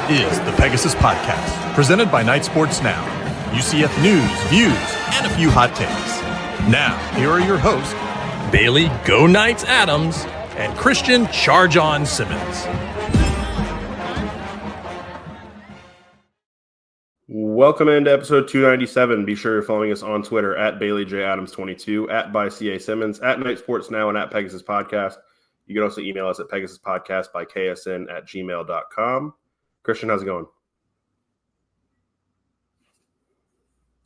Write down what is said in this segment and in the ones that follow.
is the Pegasus Podcast, presented by Night Sports Now. UCF news, views, and a few hot takes. Now, here are your hosts, Bailey Go Knights Adams and Christian Charge On Simmons. Welcome into episode 297. Be sure you're following us on Twitter at BaileyJAdams22, at @ByCASimmons, at Night Sports Now, and at Pegasus Podcast. You can also email us at PegasusPodcast@ksn@gmail.com. Christian, how's it going?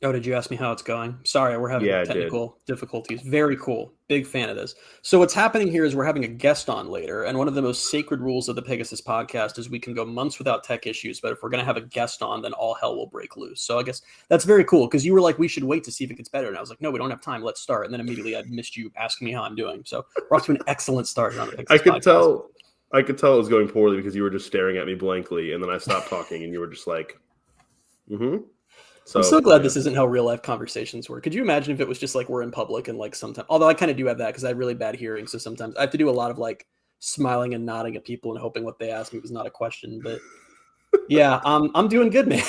Oh, did you ask me how it's going? Sorry, we're having technical difficulties. Very cool. Big fan of this. So what's happening here is we're having a guest on later, and one of the most sacred rules of the Pegasus Podcast is we can go months without tech issues, but if we're going to have a guest on, then all hell will break loose. So I guess that's very cool, because you were like, we should wait to see if it gets better, and I was like, no, we don't have time. Let's start. And then immediately I missed you asking me how I'm doing. So we're off to an excellent start on the Pegasus Podcast. I could tell it was going poorly because you were just staring at me blankly, and then I stopped talking, and you were just like, So, I'm so glad this isn't how real life conversations work. Could you imagine if it was just like we're in public and like sometimes, although I kind of do have that because I have really bad hearing. So sometimes I have to do a lot of like smiling and nodding at people and hoping what they ask me was not a question. But yeah, I'm doing good, man.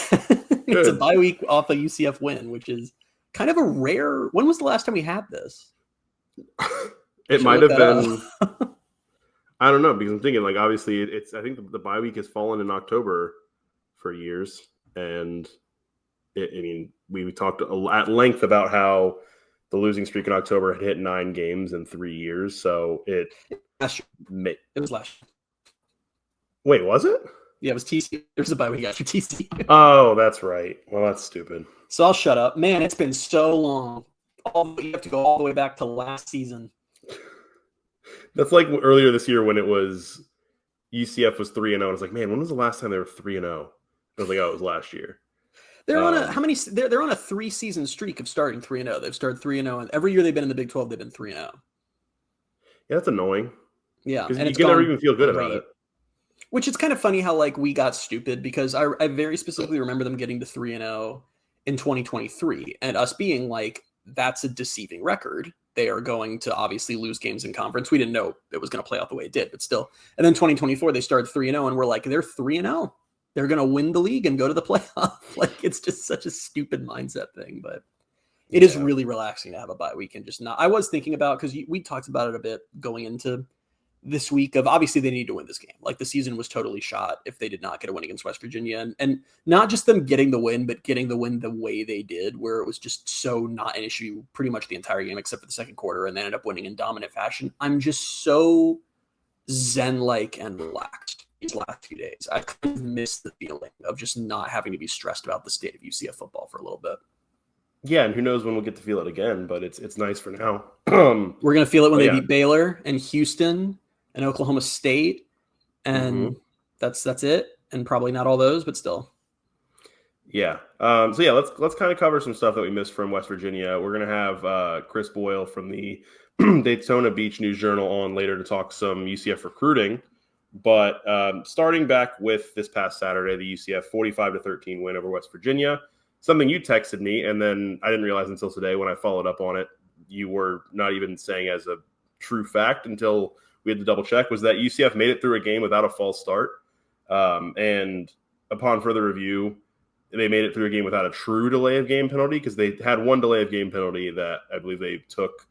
It's a bye week off a UCF win, which is kind of a rare. When was the last time we had this? It might have been. I don't know, because I'm thinking like obviously I think the bye week has fallen in October for years, and we talked at length about how the losing streak in October had hit 9 games in 3 years. So it was last year. Wait, was it? Yeah, it was TC. There's a bye week after TC. Oh, that's right. Well, that's stupid. So I'll shut up. Man, it's been so long. You have to go all the way back to last season. That's like earlier this year when it was UCF was 3-0. I was like, man, when was the last time they were 3-0? I was like, oh, it was last year. They're on a They're on a 3-season streak of starting 3-0. They've started 3-0, and every year they've been in the Big 12, they've been 3-0. Yeah, that's annoying. Yeah, and you can never even feel good about it. Which is kind of funny how like we got stupid because I very specifically remember them getting to 3-0 in 2023, and us being like, that's a deceiving record. They are going to obviously lose games in conference. We didn't know it was going to play out the way it did, but still. And then 2024, they started 3-0, and we're like, they're 3-0. They're going to win the league and go to the playoff. Like, it's just such a stupid mindset thing, but it is really relaxing to have a bye week and just not. I was thinking about, because we talked about it a bit going into this week of obviously they need to win this game. Like the season was totally shot if they did not get a win against West Virginia, and not just them getting the win, but getting the win the way they did, where it was just so not an issue pretty much the entire game except for the second quarter, and they ended up winning in dominant fashion. I'm just so zen-like and relaxed these last few days. I kind of miss the feeling of just not having to be stressed about the state of UCF football for a little bit. Yeah, and who knows when we'll get to feel it again, but it's nice for now. We're going to feel it when they beat Baylor and Houston and Oklahoma State, and that's it, and probably not all those, but still. Yeah. Let's kind of cover some stuff that we missed from West Virginia. We're going to have Chris Boyle from the Daytona Beach News Journal on later to talk some UCF recruiting. But starting back with this past Saturday, the UCF 45-13 win over West Virginia, something you texted me, and then I didn't realize until today when I followed up on it, you were not even saying as a true fact until we had to double check, was that UCF made it through a game without a false start. And upon further review, they made it through a game without a true delay of game penalty, because they had one delay of game penalty that I believe they took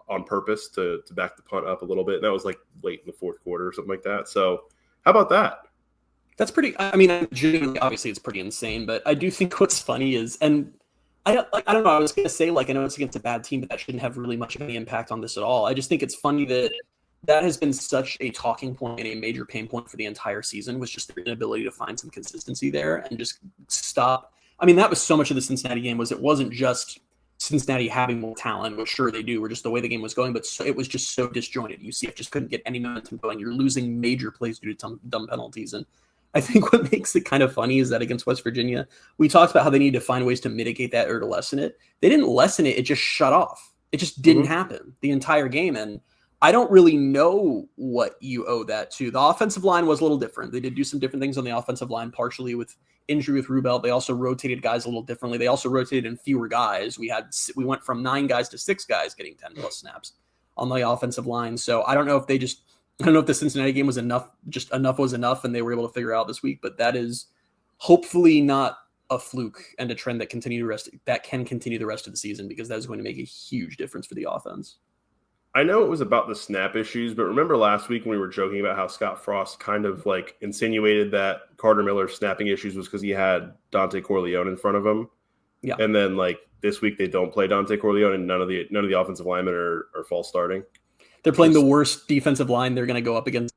on purpose to back the punt up a little bit. And that was like late in the fourth quarter or something like that. So how about that? That's pretty, I mean, genuinely, obviously it's pretty insane, but I do think what's funny is, and I don't know, I was going to say, like, I know it's against a bad team, but that shouldn't have really much of any impact on this at all. I just think it's funny that has been such a talking point and a major pain point for the entire season, was just their inability to find some consistency there and just stop. I mean, that was so much of the Cincinnati game, was it wasn't just Cincinnati having more talent, which sure they do, or just the way the game was going, but it was just so disjointed. UCF just couldn't get any momentum going. You're losing major plays due to dumb penalties. And I think what makes it kind of funny is that against West Virginia, we talked about how they need to find ways to mitigate that or to lessen it. They didn't lessen it. It just shut off. It just didn't happen the entire game. And I don't really know what you owe that to. The offensive line was a little different. They did do some different things on the offensive line, partially with injury with Rubel. They also rotated guys a little differently. They also rotated in fewer guys. We went from 9 guys to 6 guys getting 10 plus snaps on the offensive line. So I don't know if they just I don't know if the Cincinnati game was enough, just enough was enough, and they were able to figure out this week, but that is hopefully not a fluke and a trend that can continue the rest of the season, because that is going to make a huge difference for the offense. I know it was about the snap issues, but remember last week when we were joking about how Scott Frost kind of like insinuated that Carter Miller's snapping issues was because he had Dante Corleone in front of him. Yeah. And then like this week they don't play Dante Corleone and none of the offensive linemen are false starting. They're playing the worst defensive line they're going to go up against,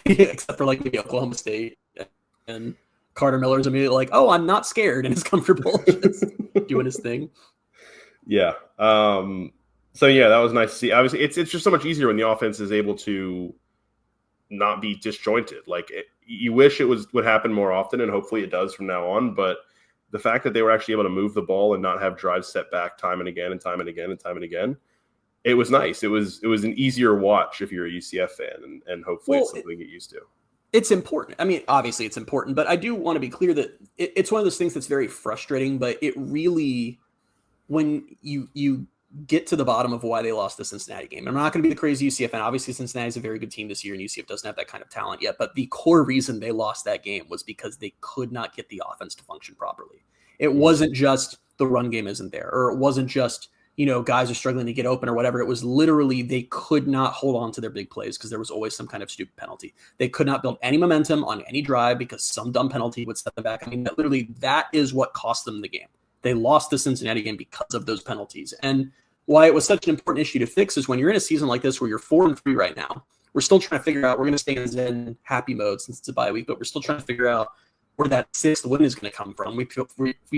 except for like maybe Oklahoma State. And Carter Miller's immediately like, oh, I'm not scared, and is comfortable just doing his thing. Yeah. So yeah, that was nice to see. Obviously, it's just so much easier when the offense is able to not be disjointed. Like you wish it would happen more often, and hopefully it does from now on. But the fact that they were actually able to move the ball and not have drives set back time and again and time and again and time and again, it was nice. It was an easier watch if you're a UCF fan, and hopefully it's something to get used to. It's important. I mean, obviously it's important, but I do want to be clear that it's one of those things that's very frustrating. But it really, when you get to the bottom of why they lost the Cincinnati game. I'm not going to be the crazy UCF fan. Obviously, Cincinnati is a very good team this year, and UCF doesn't have that kind of talent yet. But the core reason they lost that game was because they could not get the offense to function properly. It wasn't just the run game isn't there, or it wasn't just, guys are struggling to get open or whatever. It was literally they could not hold on to their big plays because there was always some kind of stupid penalty. They could not build any momentum on any drive because some dumb penalty would set them back. I mean, that is what cost them the game. They lost the Cincinnati game because of those penalties. And why it was such an important issue to fix is when you're in a season like this where you're 4-3 right now, we're still trying to figure out, we're going to stay in Zen happy mode since it's a bye week, but we're still trying to figure out where that sixth win is going to come from. We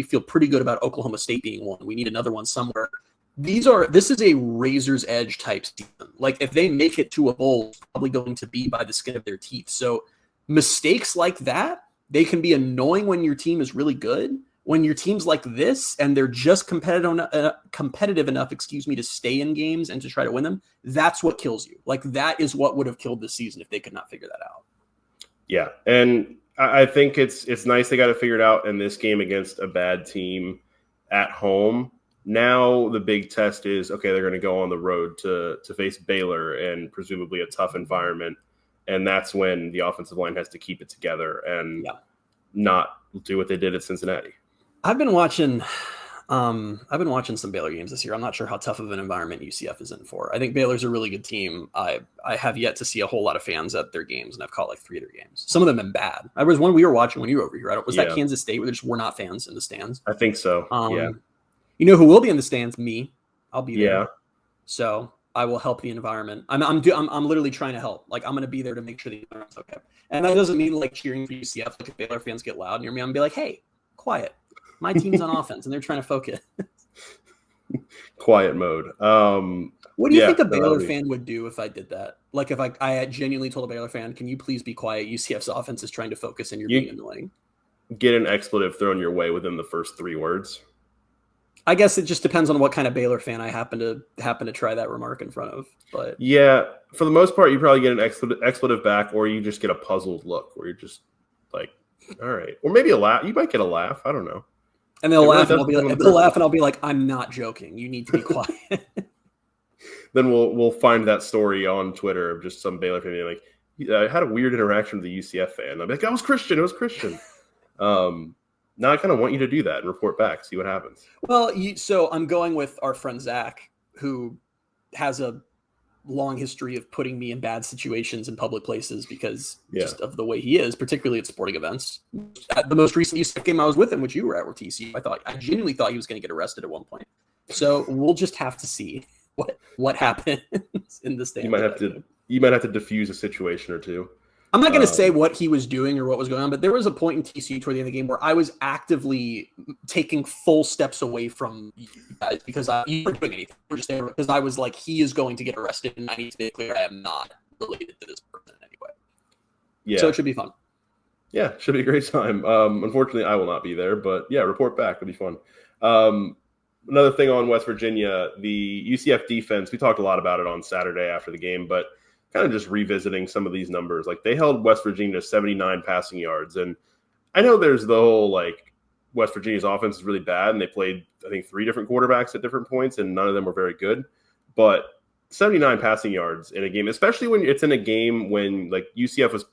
feel pretty good about Oklahoma State being one. We need another one somewhere. This is a razor's edge type season. Like if they make it to a bowl, it's probably going to be by the skin of their teeth. So mistakes like that, they can be annoying when your team is really good. When your team's like this and they're just competitive enough, to stay in games and to try to win them, that's what kills you. Like that is what would have killed this season if they could not figure that out. Yeah, and I think it's nice they got it figured out in this game against a bad team at home. Now the big test is, okay, they're going to go on the road to face Baylor and presumably a tough environment, and that's when the offensive line has to keep it together and not do what they did at Cincinnati. I've been watching some Baylor games this year. I'm not sure how tough of an environment UCF is in for. I think Baylor's a really good team. I have yet to see a whole lot of fans at their games, and I've caught like 3 of their games. Some of them have been bad. I was one we were watching when you were over here. Was that Kansas State where there just were not fans in the stands? I think so. Yeah. You know who will be in the stands? Me. I'll be there. Yeah. So I will help the environment. I'm literally trying to help. Like I'm going to be there to make sure the environment's okay. And that doesn't mean like cheering for UCF. Like if Baylor fans get loud near me, I'm going to be like, hey, quiet. My team's on offense, and they're trying to focus. Quiet mode. What do you think a Baylor fan would do if I did that? Like if I genuinely told a Baylor fan, can you please be quiet? UCF's offense is trying to focus, and you're being annoying. Get an expletive thrown your way within the first 3 words. I guess it just depends on what kind of Baylor fan I happen to try that remark in front of. But yeah, for the most part, you probably get an expletive back, or you just get a puzzled look where you're just like, all right, or maybe a laugh. You might get a laugh. I don't know. And they'll laugh, and I'll be like, I'm not joking. You need to be quiet. Then we'll find that story on Twitter of just some Baylor fan being like, I had a weird interaction with the UCF fan. I'm like, it was Christian. Now I kind of want you to do that and report back, see what happens. Well, so I'm going with our friend Zach, who has a long history of putting me in bad situations in public places because just of the way he is, particularly at sporting events. At the most recent UCF game I was with him, which you were at, were TCU. I genuinely thought he was going to get arrested at one point. So we'll just have to see what happens in the stand. You might have to diffuse a situation or two. I'm not going to say what he was doing or what was going on, but there was a point in TCU toward the end of the game where I was actively taking full steps away from you guys because you weren't doing anything. We're just there because I was like, he is going to get arrested, and I need to make clear I am not related to this person in any way. Yeah. So it should be fun. Yeah, should be a great time. Unfortunately, I will not be there, but yeah, report back. It'll be fun. Another thing on West Virginia, the UCF defense, we talked a lot about it on Saturday after the game, but kind of just revisiting some of these numbers. Like they held West Virginia to 79 passing yards. And I know there's the whole like West Virginia's offense is really bad. And they played, I think, 3 different quarterbacks at different points and none of them were very good. But 79 passing yards in a game, especially when it's in a game when like UCF was,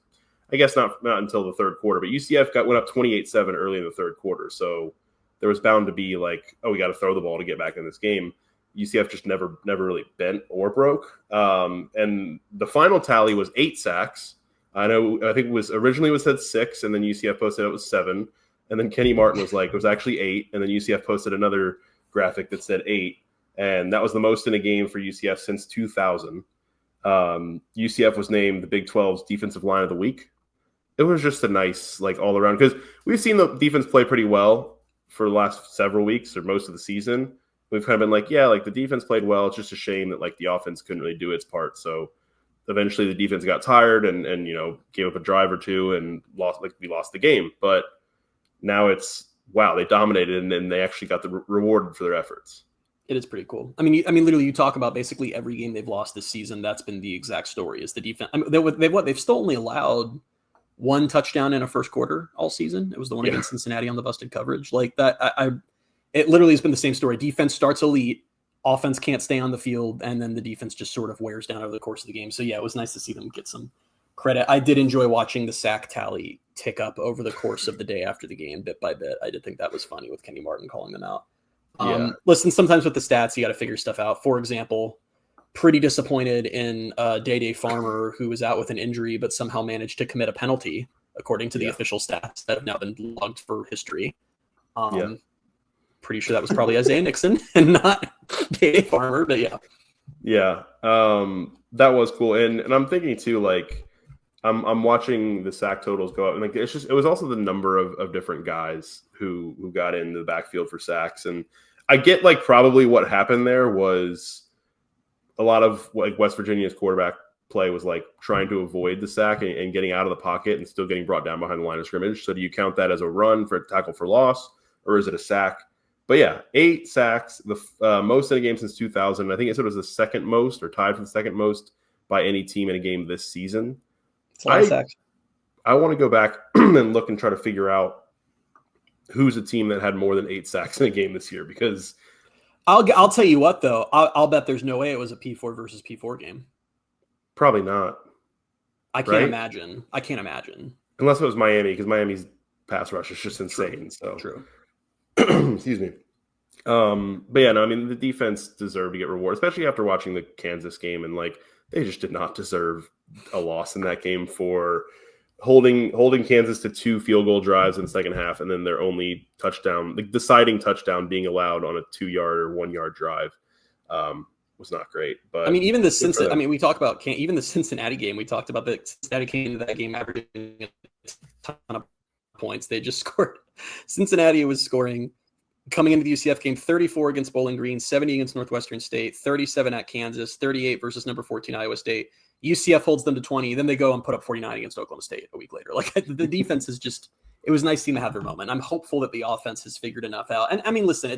I guess not until the third quarter, but UCF went up 28-7 early in the third quarter. So there was bound to be like, oh, we got to throw the ball to get back in this game. UCF just never really bent or broke. And the final tally was 8 sacks. I think it was originally said 6, and then UCF posted it was 7. And then Kenny Martin was like, it was actually 8. And then UCF posted another graphic that said 8. And that was the most in a game for UCF since 2000. UCF was named the Big 12's Defensive Line of the Week. It was just a nice, like, all around, because we've seen the defense play pretty well for the last several weeks or most of the season. We've kind of been like, yeah, like the defense played well. It's just a shame that like the offense couldn't really do its part. So eventually the defense got tired and gave up a drive or two and we lost the game. But now it's, wow, they dominated and they actually got the reward for their efforts. It is pretty cool. I mean, literally, you talk about basically every game they've lost this season. That's been the exact story. Is the defense? I mean, they've still only allowed 1 touchdown in a first quarter all season. It was the one against Cincinnati on the busted coverage. Like that, it literally has been the same story. Defense starts elite, offense can't stay on the field, and then the defense just sort of wears down over the course of the game. So yeah, it was nice to see them get some credit. I did enjoy watching the sack tally tick up over the course of the day after the game, bit by bit. I did think that was funny with Kenny Martin calling them out. Listen, sometimes with the stats, you got to figure stuff out. For example, pretty disappointed in Day Farmer, who was out with an injury, but somehow managed to commit a penalty, according to the official stats that have now been logged for history. Pretty sure that was probably Isaiah Nixon and not Day Farmer, but yeah. Yeah, that was cool. And I'm thinking too, like, I'm watching the sack totals go up, and like it was also the number of different guys who got into the backfield for sacks. And I get like probably what happened there was a lot of like West Virginia's quarterback play was like trying to avoid the sack and getting out of the pocket and still getting brought down behind the line of scrimmage. So do you count that as a run for a tackle for loss, or is it a sack? But yeah, 8 sacks, the most in a game since 2000. I think it was the second most or tied for the second most by any team in a game this season. It's a lot of sacks. I want to go back and look and try to figure out who's a team that had more than 8 sacks in a game this year, because I'll tell you what, though. I'll bet there's no way it was a P4 versus P4 game. Probably not. I can't imagine. Unless it was Miami, because Miami's pass rush is just insane. True. Excuse me. But yeah, no, I mean, the defense deserved to get rewarded, especially after watching the Kansas game. And like, they just did not deserve a loss in that game for holding Kansas to 2 field goal drives in the second half, and then their only touchdown, the deciding touchdown, being allowed on a 2-yard or 1-yard drive was not great. But I mean, even the Cincinnati. I mean, we talk about even the Cincinnati game. We talked about the Cincinnati came into that game averaging a ton of points. They just scored. Cincinnati was scoring coming into the UCF game 34 against Bowling Green, 70 against Northwestern State, 37 at Kansas, 38 versus number 14 Iowa State. UCF holds them to 20. Then they go and put up 49 against Oklahoma State a week later. Like the defense is just, it was nice seeing them have their moment. I'm hopeful that the offense has figured enough out. And I mean, listen,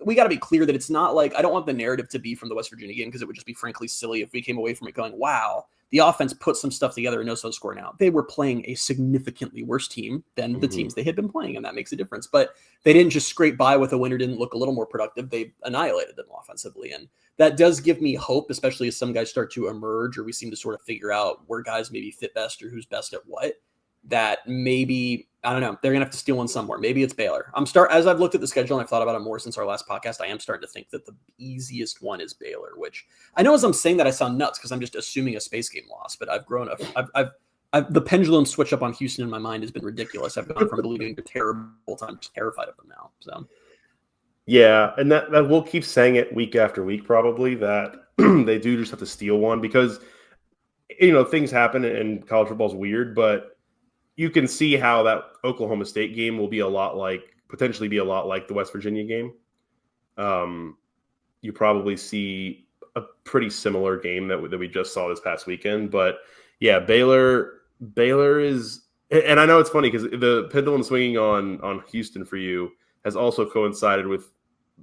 we got to be clear that it's not like, I don't want the narrative to be from the West Virginia game, because it would just be frankly silly if we came away from it going, wow, the offense put some stuff together and knows how to score now. They were playing a significantly worse team than the teams they had been playing, and that makes a difference. But they didn't just scrape by with a win or didn't look a little more productive. They annihilated them offensively. And that does give me hope, especially as some guys start to emerge, or we seem to sort of figure out where guys maybe fit best or who's best at what, that maybe, I don't know, they're going to have to steal one somewhere. Maybe it's Baylor. As I've looked at the schedule and I've thought about it more since our last podcast, I am starting to think that the easiest one is Baylor, which I know as I'm saying that I sound nuts because I'm just assuming a space game loss, but I've grown up. The pendulum switch up on Houston in my mind has been ridiculous. I've gone from believing they're terrible to I'm just terrified of them now. So, yeah, and that we'll keep saying it week after week, probably, that they do just have to steal one, because things happen and college football is weird, but you can see how that Oklahoma State game will be potentially be a lot like the West Virginia game. You probably see a pretty similar game that we just saw this past weekend. But yeah, Baylor is, and I know it's funny because the pendulum swinging on Houston for you has also coincided with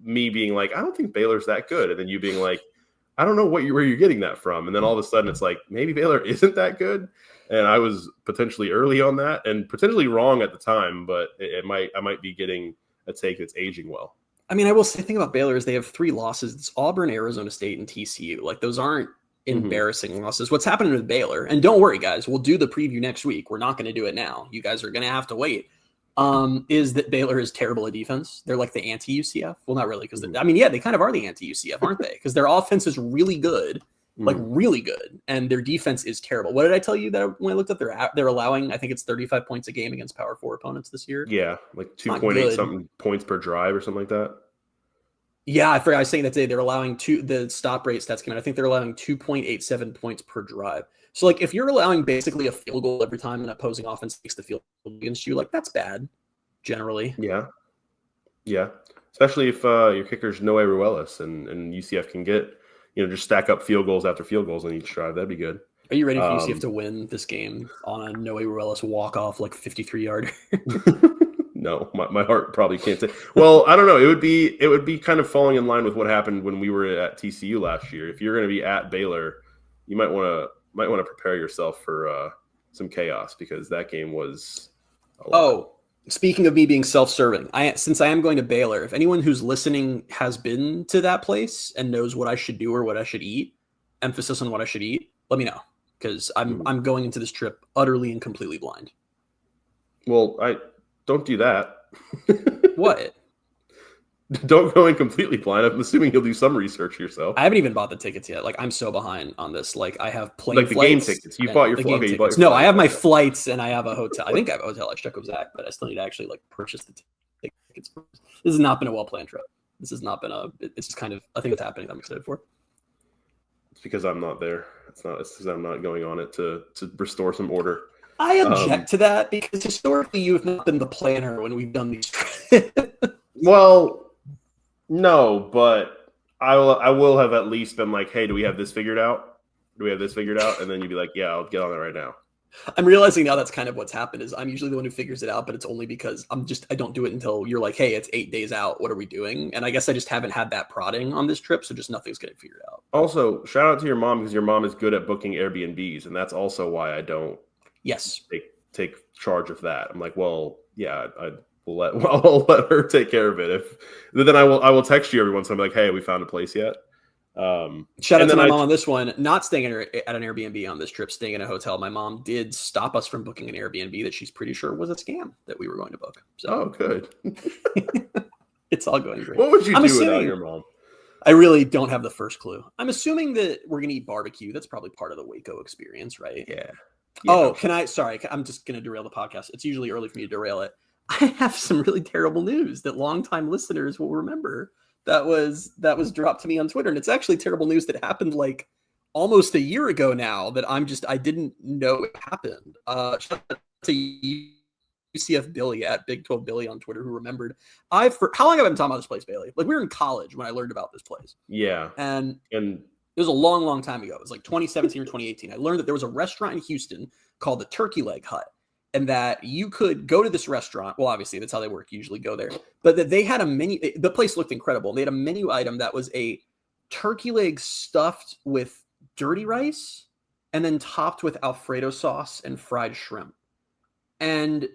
me being like, I don't think Baylor's that good. And then you being like, I don't know where you're getting that from. And then all of a sudden it's like, maybe Baylor isn't that good. And I was potentially early on that and potentially wrong at the time, but I might be getting a take that's aging well. I mean, I will say the thing about Baylor is they have 3 losses. It's Auburn, Arizona State, and TCU. Like, those aren't embarrassing losses. What's happening with Baylor, and don't worry, guys, we'll do the preview next week. We're not going to do it now. You guys are going to have to wait. Is that Baylor is terrible at defense. They're like the anti-UCF. Well, not really, because I mean, yeah, they kind of are the anti-UCF, aren't they? Because their offense is really good, like really good, and their defense is terrible. What did I tell you that when I looked up, they're allowing, I think it's 35 points a game against Power 4 opponents this year. Yeah, like 2.8 something points per drive or something like that. Yeah, I forgot. I was saying that today. They're allowing the stop rate stats came out. I think they're allowing 2.87 points per drive. So, like, if you're allowing basically a field goal every time an opposing offense takes the field against you, like, that's bad, generally. Yeah. Especially if your kicker's Noe Ruelas and UCF can get, just stack up field goals after field goals on each drive. That'd be good. Are you ready for UCF to win this game on a Noe Ruelas walk-off, like, 53-yarder? No, my heart probably can't say. Well, I don't know. It would be kind of falling in line with what happened when we were at TCU last year. If you're going to be at Baylor, you might want to prepare yourself for some chaos, because that game was a lot. Oh, speaking of me being self-serving, since I am going to Baylor, if anyone who's listening has been to that place and knows what I should do or what I should eat, emphasis on what I should eat, let me know, because I'm going into this trip utterly and completely blind. Well, don't do that. What? Don't go in completely blind. I'm assuming you'll do some research yourself. I haven't even bought the tickets yet. Like, I'm so behind on this. Like, I have plane flights. Like the game tickets. You bought your flights. No, I have my flights and I have a hotel. I think I have a hotel. I should check with Zach, but I still need to actually purchase the tickets. This has not been a well-planned trip. This has not been it's just kind of a thing that's happening that I'm excited for. It's because I'm not there. It's because I'm not going on it to restore some order. I object to that, because historically you have not been the planner when we've done these trips. Well, no, but I will have at least been like, hey, do we have this figured out? And then you'd be like, yeah, I'll get on it right now. I'm realizing now that's kind of what's happened, is I'm usually the one who figures it out, but it's only because I don't do it until you're like, hey, it's 8 days out. What are we doing? And I guess I just haven't had that prodding on this trip, so just nothing's getting figured out. Also, shout out to your mom, because your mom is good at booking Airbnbs, and that's also why I don't take charge of that. I'm like, well, yeah, I'll let her take care of it. Then I will text you every once in a while, like, hey, we found a place yet? Shout out to my mom on this one, not staying at an Airbnb on this trip, staying in a hotel. My mom did stop us from booking an Airbnb that she's pretty sure was a scam that we were going to book. So, good. It's all going great. What would you do without your mom? I really don't have the first clue. I'm assuming that we're going to eat barbecue. That's probably part of the Waco experience, right? Yeah. Oh, sorry, I'm just going to derail the podcast. It's usually early for me to derail it. I have some really terrible news that longtime listeners will remember. That was dropped to me on Twitter, and it's actually terrible news that happened like almost a year ago now that I didn't know it happened. Shout out to UCF Billy at Big 12 Billy on Twitter, who remembered. How long have I been talking about this place, Bailey? Like, we were in college when I learned about this place. Yeah. And it was a long, long time ago. It was like 2017 or 2018. I learned that there was a restaurant in Houston called the Turkey Leg Hut, and that you could go to this restaurant. Well, obviously, that's how they work. You usually go there. But that they had a menu. The place looked incredible. They had a menu item that was a turkey leg stuffed with dirty rice and then topped with Alfredo sauce and fried shrimp. And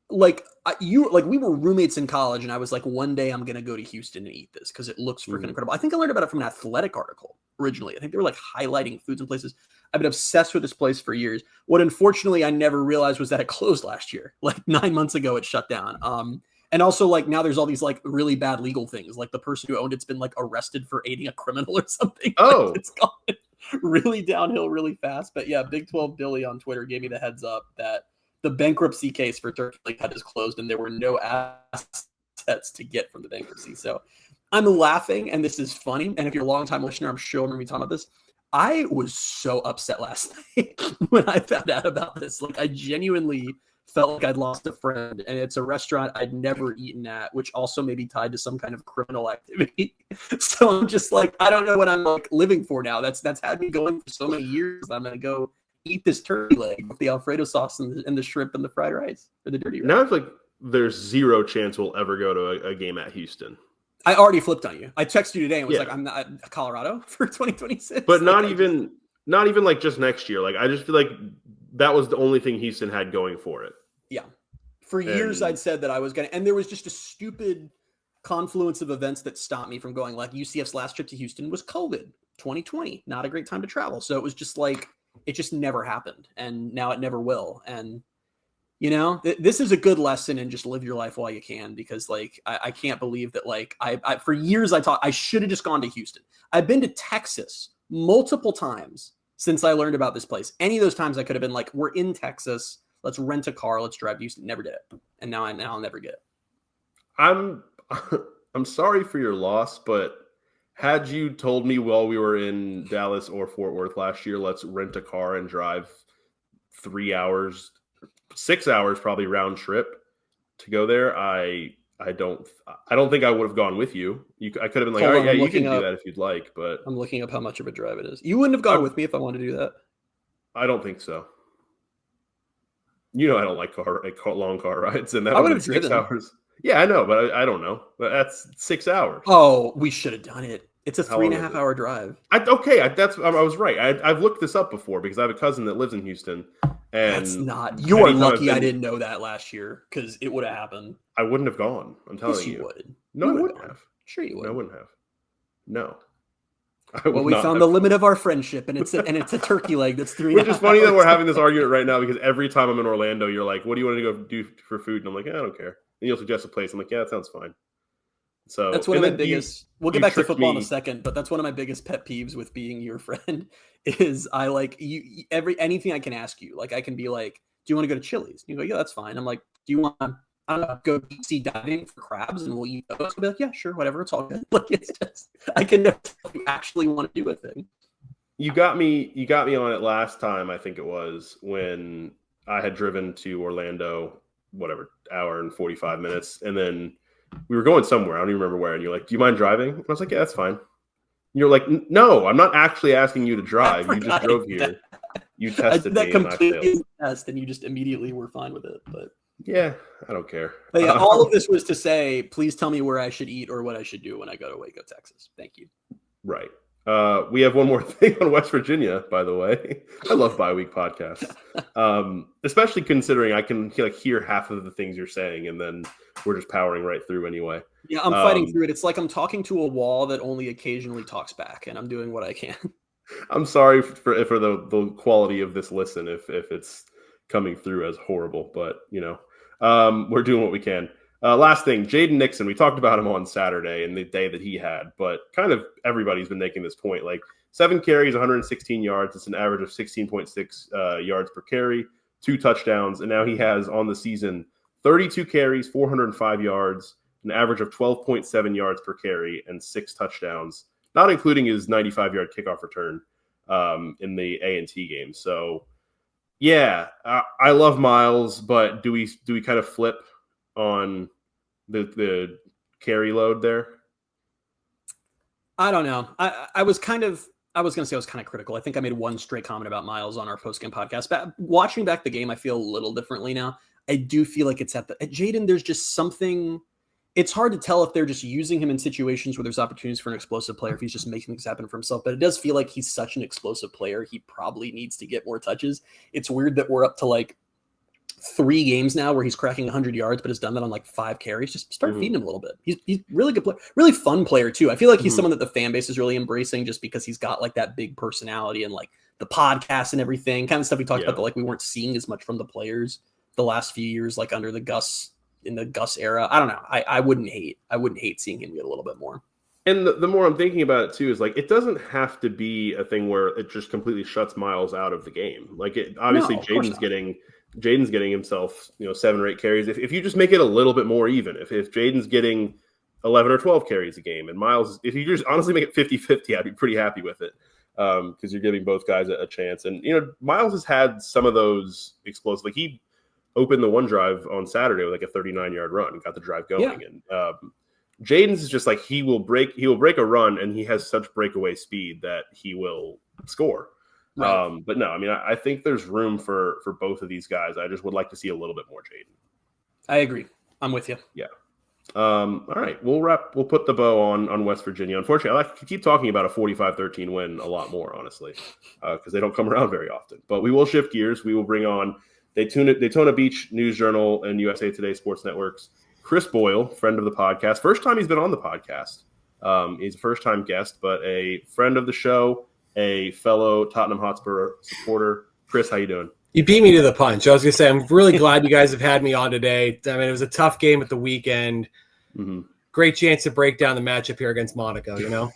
we were roommates in college, and I was like, one day I'm going to go to Houston and eat this because it looks freaking incredible. I think I learned about it from an Athletic article originally. I think they were like highlighting foods and places. I've been obsessed with this place for years. What unfortunately I never realized was that it closed last year. Like 9 months ago, it shut down. And also, like, now there's all these like really bad legal things. Like the person who owned it's been like arrested for aiding a criminal or something. Oh, like, it's gone really downhill really fast. But yeah, Big 12 Billy on Twitter gave me the heads up that the bankruptcy case for Turkey Leg Hut is closed, and there were no assets to get from the bankruptcy. So I'm laughing, and this is funny. And if you're a longtime listener, I'm sure when we talk about this, I was so upset last night when I found out about this. Like, I genuinely felt like I'd lost a friend, and it's a restaurant I'd never eaten at, which also may be tied to some kind of criminal activity. So I'm just like, I don't know what I'm like living for now. That's had me going for so many years. I'm going to go eat this turkey leg with the Alfredo sauce and the shrimp and the fried rice or the dirty rice. Now it's like there's zero chance we'll ever go to a game at Houston. I already flipped on you. I texted you today and was like, I'm not Colorado for 2026. But not even like just next year. Like, I just feel like that was the only thing Houston had going for it. Yeah. For years, I'd said that I was going to, and there was just a stupid confluence of events that stopped me from going. Like UCF's last trip to Houston was COVID 2020, not a great time to travel. So it was just like, it just never happened. And now it never will. And, you know, this is a good lesson in just live your life while you can, because like, I can't believe that like I for years I thought I should have just gone to Houston. I've been to Texas multiple times since I learned about this place. Any of those times I could have been like, we're in Texas, let's rent a car, let's drive to Houston. Never did it. And now I'll never get it. I'm sorry for your loss, but had you told me while we were in Dallas or Fort Worth last year, let's rent a car and drive 3 hours, 6 hours, probably round trip to go there, I don't think I would have gone with you. I could have been like, all right, yeah, you can do that if you'd like, but I'm looking up how much of a drive it is. You wouldn't have gone with me if I wanted to do that. I don't think so. You know, I don't like long car rides, and that I would would have 6 driven. hours. Yeah, I know, but I don't know. But that's 6 hours. Oh, we should have done it. It's a How 3.5 hour drive. I was right. I've looked this up before because I have a cousin that lives in Houston. And that's not. You are lucky I didn't know that last year, because it would have happened. I wouldn't have gone. I'm telling yes, you. You would. No, you I wouldn't have. Sure, you would. No, I wouldn't have. No. Well, we found the limit of our friendship, and it's a turkey leg that's 3.5 Which is funny that we're having this argument right now, because every time I'm in Orlando, you're like, "What do you want to go do for food?" And I'm like, "I don't care." And you'll suggest a place. I'm like, "Yeah, that sounds fine." So that's one of my biggest. We'll get back to football in a second, but that's one of my biggest pet peeves with being your friend. Is I like you anything I can ask you. Like I can be like, "Do you want to go to Chili's?" And you go, "Yeah, that's fine." I'm like, "Do you want?" I don't know, go deep sea diving for crabs and we'll eat those. I'll be like, yeah, sure, whatever, it's all good. Like it's just, I can never tell if you actually want to do a thing. You got me on it last time, I think it was, when I had driven to Orlando, whatever, hour and 45 minutes, and then we were going somewhere, I don't even remember where, and you're like, "Do you mind driving?" And I was like, "Yeah, that's fine." And you're like, "No, I'm not actually asking you to drive. You just drove here. You tested that me completely test, and you just immediately were fine with it." But yeah, I don't care. But yeah, all of this was to say, please tell me where I should eat or what I should do when I go to Waco, Texas. Thank you. Right. We have one more thing on West Virginia, by the way. I love bi-week podcasts, especially considering I can hear half of the things you're saying, and then we're just powering right through anyway. Yeah, I'm fighting through it. It's like I'm talking to a wall that only occasionally talks back, and I'm doing what I can. I'm sorry for the quality of this listen if it's coming through as horrible, but we're doing what we can. Last thing, Jaden Nixon, we talked about him on Saturday and the day that he had, but kind of everybody's been making this point, like 7 carries, 116 yards. It's an average of 16.6 yards per carry, 2 touchdowns. And now he has on the season 32 carries, 405 yards, an average of 12.7 yards per carry, and 6 touchdowns, not including his 95-yard kickoff return in the A&T game. So yeah, I love Miles, but do we kind of flip on the carry load there? I don't know. I was going to say I was kind of critical. I think I made one straight comment about Miles on our post-game podcast. But watching back the game, I feel a little differently now. I do feel like it's at Jaden, there's just something. It's hard to tell if they're just using him in situations where there's opportunities for an explosive player, if he's just making things happen for himself. But it does feel like he's such an explosive player. He probably needs to get more touches. It's weird that we're up to like 3 games now where he's cracking 100 yards, but has done that on like 5 carries. Just start feeding him a little bit. He's really good player, really fun player too. I feel like he's someone that the fan base is really embracing just because he's got like that big personality and like the podcast and everything kind of stuff we talked about that like we weren't seeing as much from the players the last few years, like under the Gus era. I don't know. I wouldn't hate seeing him get a little bit more. And the more I'm thinking about it too, is like, it doesn't have to be a thing where it just completely shuts Miles out of the game. Like obviously Jaden's getting himself, 7 or 8 carries. If you just make it a little bit more even, if Jaden's getting 11 or 12 carries a game and Miles, if you just honestly make it 50-50, I'd be pretty happy with it. Because you're giving both guys a chance. And, Miles has had some of those explosive, like he opened the one drive on Saturday with like a 39-yard run, got the drive going. Yeah. And Jaden's is just like, he will break a run, and he has such breakaway speed that he will score. Right. But no, I mean, I think there's room for both of these guys. I just would like to see a little bit more Jaden. I agree. I'm with you. Yeah. All right, we'll put the bow on West Virginia. Unfortunately, I like to keep talking about a 45-13 win a lot more, honestly, because they don't come around very often. But we will shift gears. We will bring on Daytona Beach News Journal and USA Today Sports Networks Chris Boyle, friend of the podcast. First time he's been on the podcast. He's a first-time guest, but a friend of the show, a fellow Tottenham Hotspur supporter. Chris, how you doing? You beat me to the punch. I was going to say, I'm really glad you guys have had me on today. I mean, it was a tough game at the weekend. Mm-hmm. Great chance to break down the matchup here against Monaco, you know?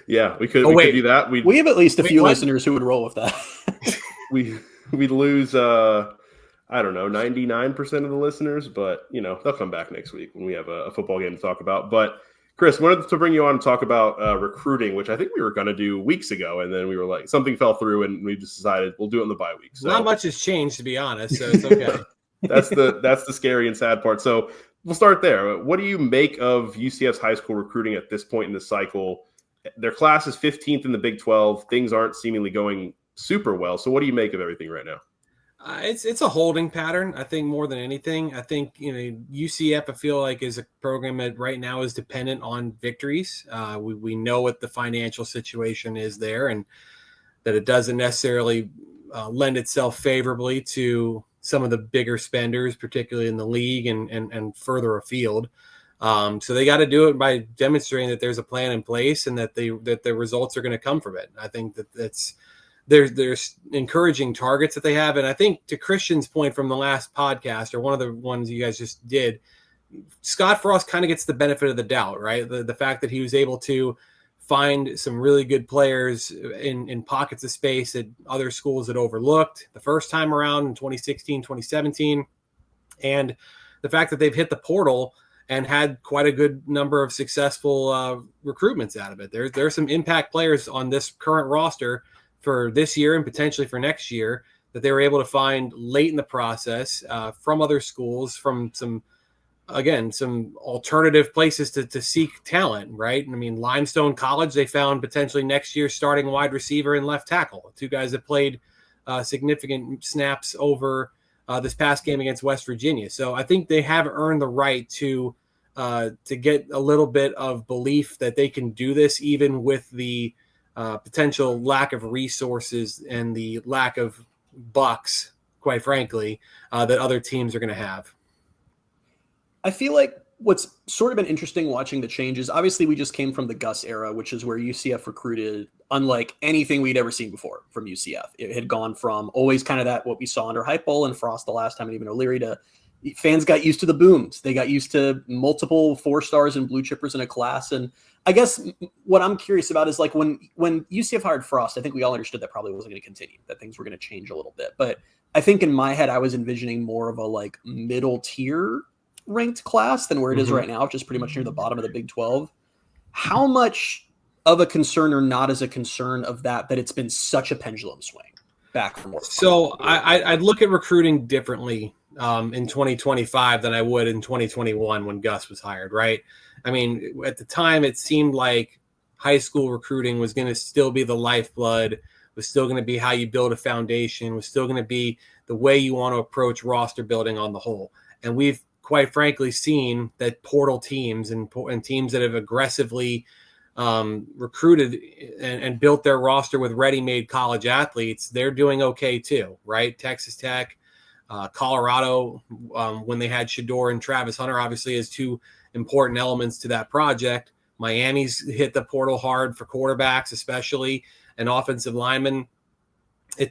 Yeah, we could do that. We have at least a few listeners who would roll with that. We'd lose, I don't know, 99% of the listeners, but, you know, they'll come back next week when we have a football game to talk about. But, Chris, wanted to bring you on and talk about recruiting, which I think we were going to do weeks ago, and then we were like, something fell through, and we just decided we'll do it in the bye week. So. Not much has changed, to be honest, so it's okay. That's the scary and sad part. So we'll start there. What do you make of UCF's high school recruiting at this point in the cycle? Their class is 15th in the Big 12. Things aren't seemingly going super well. So what do you make of everything right now? It's a holding pattern, I think, more than anything. I think, you know, UCF, I feel like, is a program that right now is dependent on victories. We know what the financial situation is there, and that it doesn't necessarily lend itself favorably to some of the bigger spenders, particularly in the league and further afield. So they got to do it by demonstrating that there's a plan in place and that the results are going to come from it. I think that's there's encouraging targets that they have. And I think, to Christian's point from the last podcast, or one of the ones you guys just did, Scott Frost kind of gets the benefit of the doubt, right? The fact that he was able to find some really good players in pockets of space that other schools had overlooked the first time around in 2016, 2017. And the fact that they've hit the portal and had quite a good number of successful recruitments out of it. There are some impact players on this current roster for this year and potentially for next year that they were able to find late in the process from other schools, from some alternative places to seek talent, right? I mean, Limestone College, they found potentially next year's starting wide receiver and left tackle, two guys that played significant snaps over this past game against West Virginia. So I think they have earned the right to get a little bit of belief that they can do this, even with the potential lack of resources and the lack of bucks, quite frankly, that other teams are going to have. I feel like what's sort of been interesting watching the changes, obviously we just came from the Gus era, which is where UCF recruited unlike anything we'd ever seen before from UCF. It had gone from always kind of that, what we saw under Heupel and Frost the last time, and even O'Leary, to fans got used to the booms. They got used to multiple 4-stars and blue chippers in a class. And I guess what I'm curious about is, like, when UCF hired Frost, I think we all understood that probably wasn't going to continue, that things were going to change a little bit. But I think in my head, I was envisioning more of a like middle tier ranked class than where it is right now, which is pretty much near the bottom of the Big 12. How much of a concern or not as a concern of that it's been such a pendulum swing back from work? So I'd look at recruiting differently in 2025 than I would in 2021 when Gus was hired, right? I mean, at the time, it seemed like high school recruiting was going to still be the lifeblood, was still going to be how you build a foundation, was still going to be the way you want to approach roster building on the whole. And we've quite frankly seen that portal teams and teams that have aggressively recruited and built their roster with ready-made college athletes, they're doing okay too, right? Texas Tech, Colorado, when they had Shador and Travis Hunter, obviously, as two important elements to that project. Miami's hit the portal hard for quarterbacks, especially, and offensive linemen.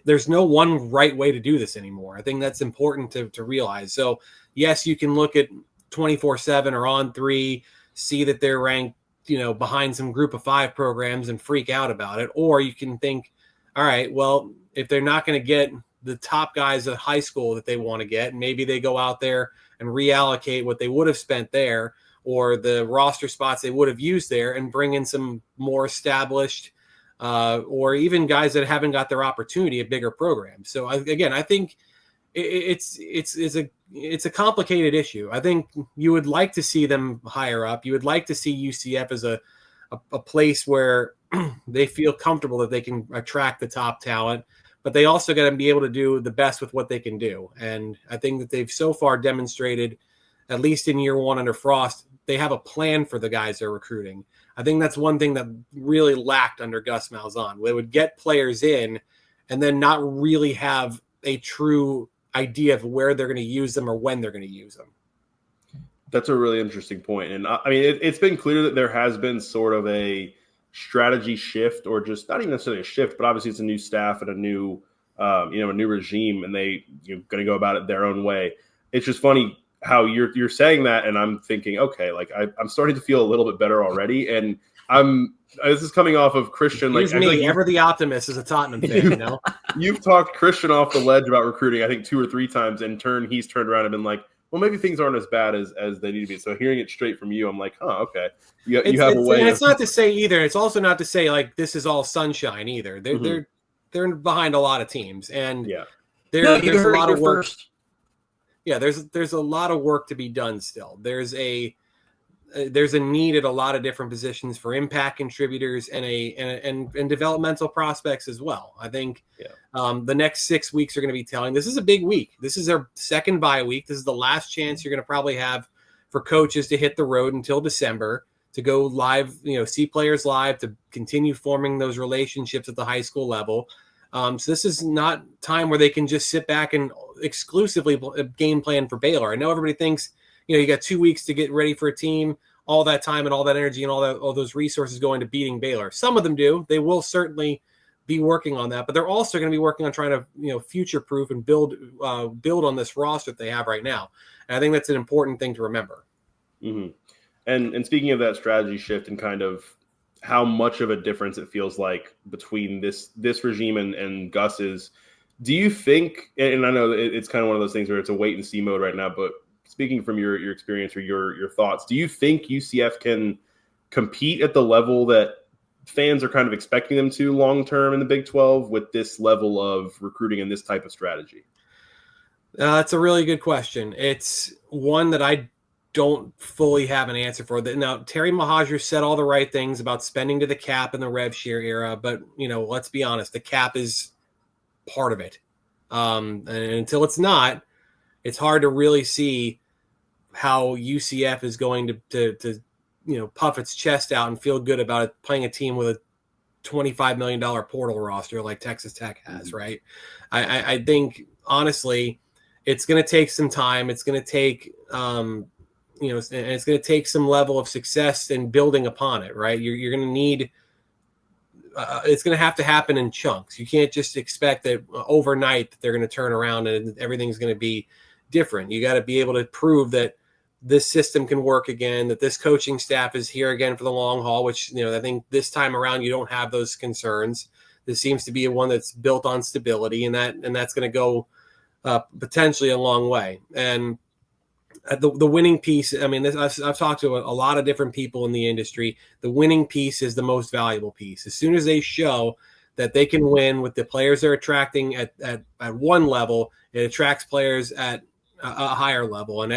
There's no one right way to do this anymore. I think that's important to realize. So, yes, you can look at 24/7 or On3, see that they're ranked, behind some group of 5 programs and freak out about it. Or you can think, all right, well, if they're not going to get the top guys at high school that they want to get, maybe they go out there and reallocate what they would have spent there or the roster spots they would have used there and bring in some more established or even guys that haven't got their opportunity at bigger programs. So again, I think it's a complicated issue. I think you would like to see them higher up. You would like to see UCF as a place where they feel comfortable that they can attract the top talent, but they also got to be able to do the best with what they can do. And I think that they've so far demonstrated, at least in year 1 under Frost, they have a plan for the guys they're recruiting. I think that's one thing that really lacked under Gus Malzahn. They would get players in and then not really have a true idea of where they're going to use them or when they're going to use them. That's a really interesting point. And I mean, it's been clear that there has been sort of a strategy shift, or just not even necessarily a shift, but obviously it's a new staff and a new regime, and they going to go about it their own way. It's just funny how you're saying that, and I'm thinking, okay, like I'm starting to feel a little bit better already, and this is coming off of Christian. Here's like, me, ever the optimist as a Tottenham fan. You've talked Christian off the ledge about recruiting, I think 2 or 3 times, and he's turned around and been like, well, maybe things aren't as bad as they need to be. So hearing it straight from you, I'm like, okay. You have a way. And it's not to say either. It's also not to say like this is all sunshine either. They're behind a lot of teams, and there's a lot of work. Yeah, there's a lot of work to be done still. There's a need at a lot of different positions for impact contributors and developmental prospects as well. I think the next 6 weeks are going to be telling. This is a big week. This is our second bye week. This is the last chance you're going to probably have for coaches to hit the road until December, to go live, see players live, to continue forming those relationships at the high school level. So this is not time where they can just sit back and exclusively game plan for Baylor. I know everybody thinks, you got 2 weeks to get ready for a team, all that time and all that energy and all those resources going to beating Baylor. Some of them do. They will certainly be working on that, but they're also going to be working on trying to, future-proof and build on this roster that they have right now. And I think that's an important thing to remember. Mm-hmm. And speaking of that strategy shift and kind of how much of a difference it feels like between this regime and Gus's, do you think, and I know it's kind of one of those things where it's a wait and see mode right now, but speaking from your experience or your thoughts, do you think UCF can compete at the level that fans are kind of expecting them to long term in the Big 12 with this level of recruiting and this type of strategy? That's a really good question. It's one that I don't fully have an answer for. Now, Terry Mahajer said all the right things about spending to the cap in the rev share era, but let's be honest, the cap is part of it. And until it's not, it's hard to really see how UCF is going to puff its chest out and feel good about it playing a team with a $25 million portal roster like Texas Tech has, right? I think, honestly, it's going to take some time. It's going to take, and it's going to take some level of success in building upon it, right? You're going to need it's going to have to happen in chunks. You can't just expect that overnight that they're going to turn around and everything's going to be different. You got to be able to prove that this system can work again, that this coaching staff is here again for the long haul, which, I think this time around you don't have those concerns. This seems to be one that's built on stability, and that's going to go potentially a long way. And the winning piece, I mean, I've talked to a lot of different people in the industry. The winning piece is the most valuable piece. As soon as they show that they can win with the players they're attracting at one level, it attracts players at a higher level, and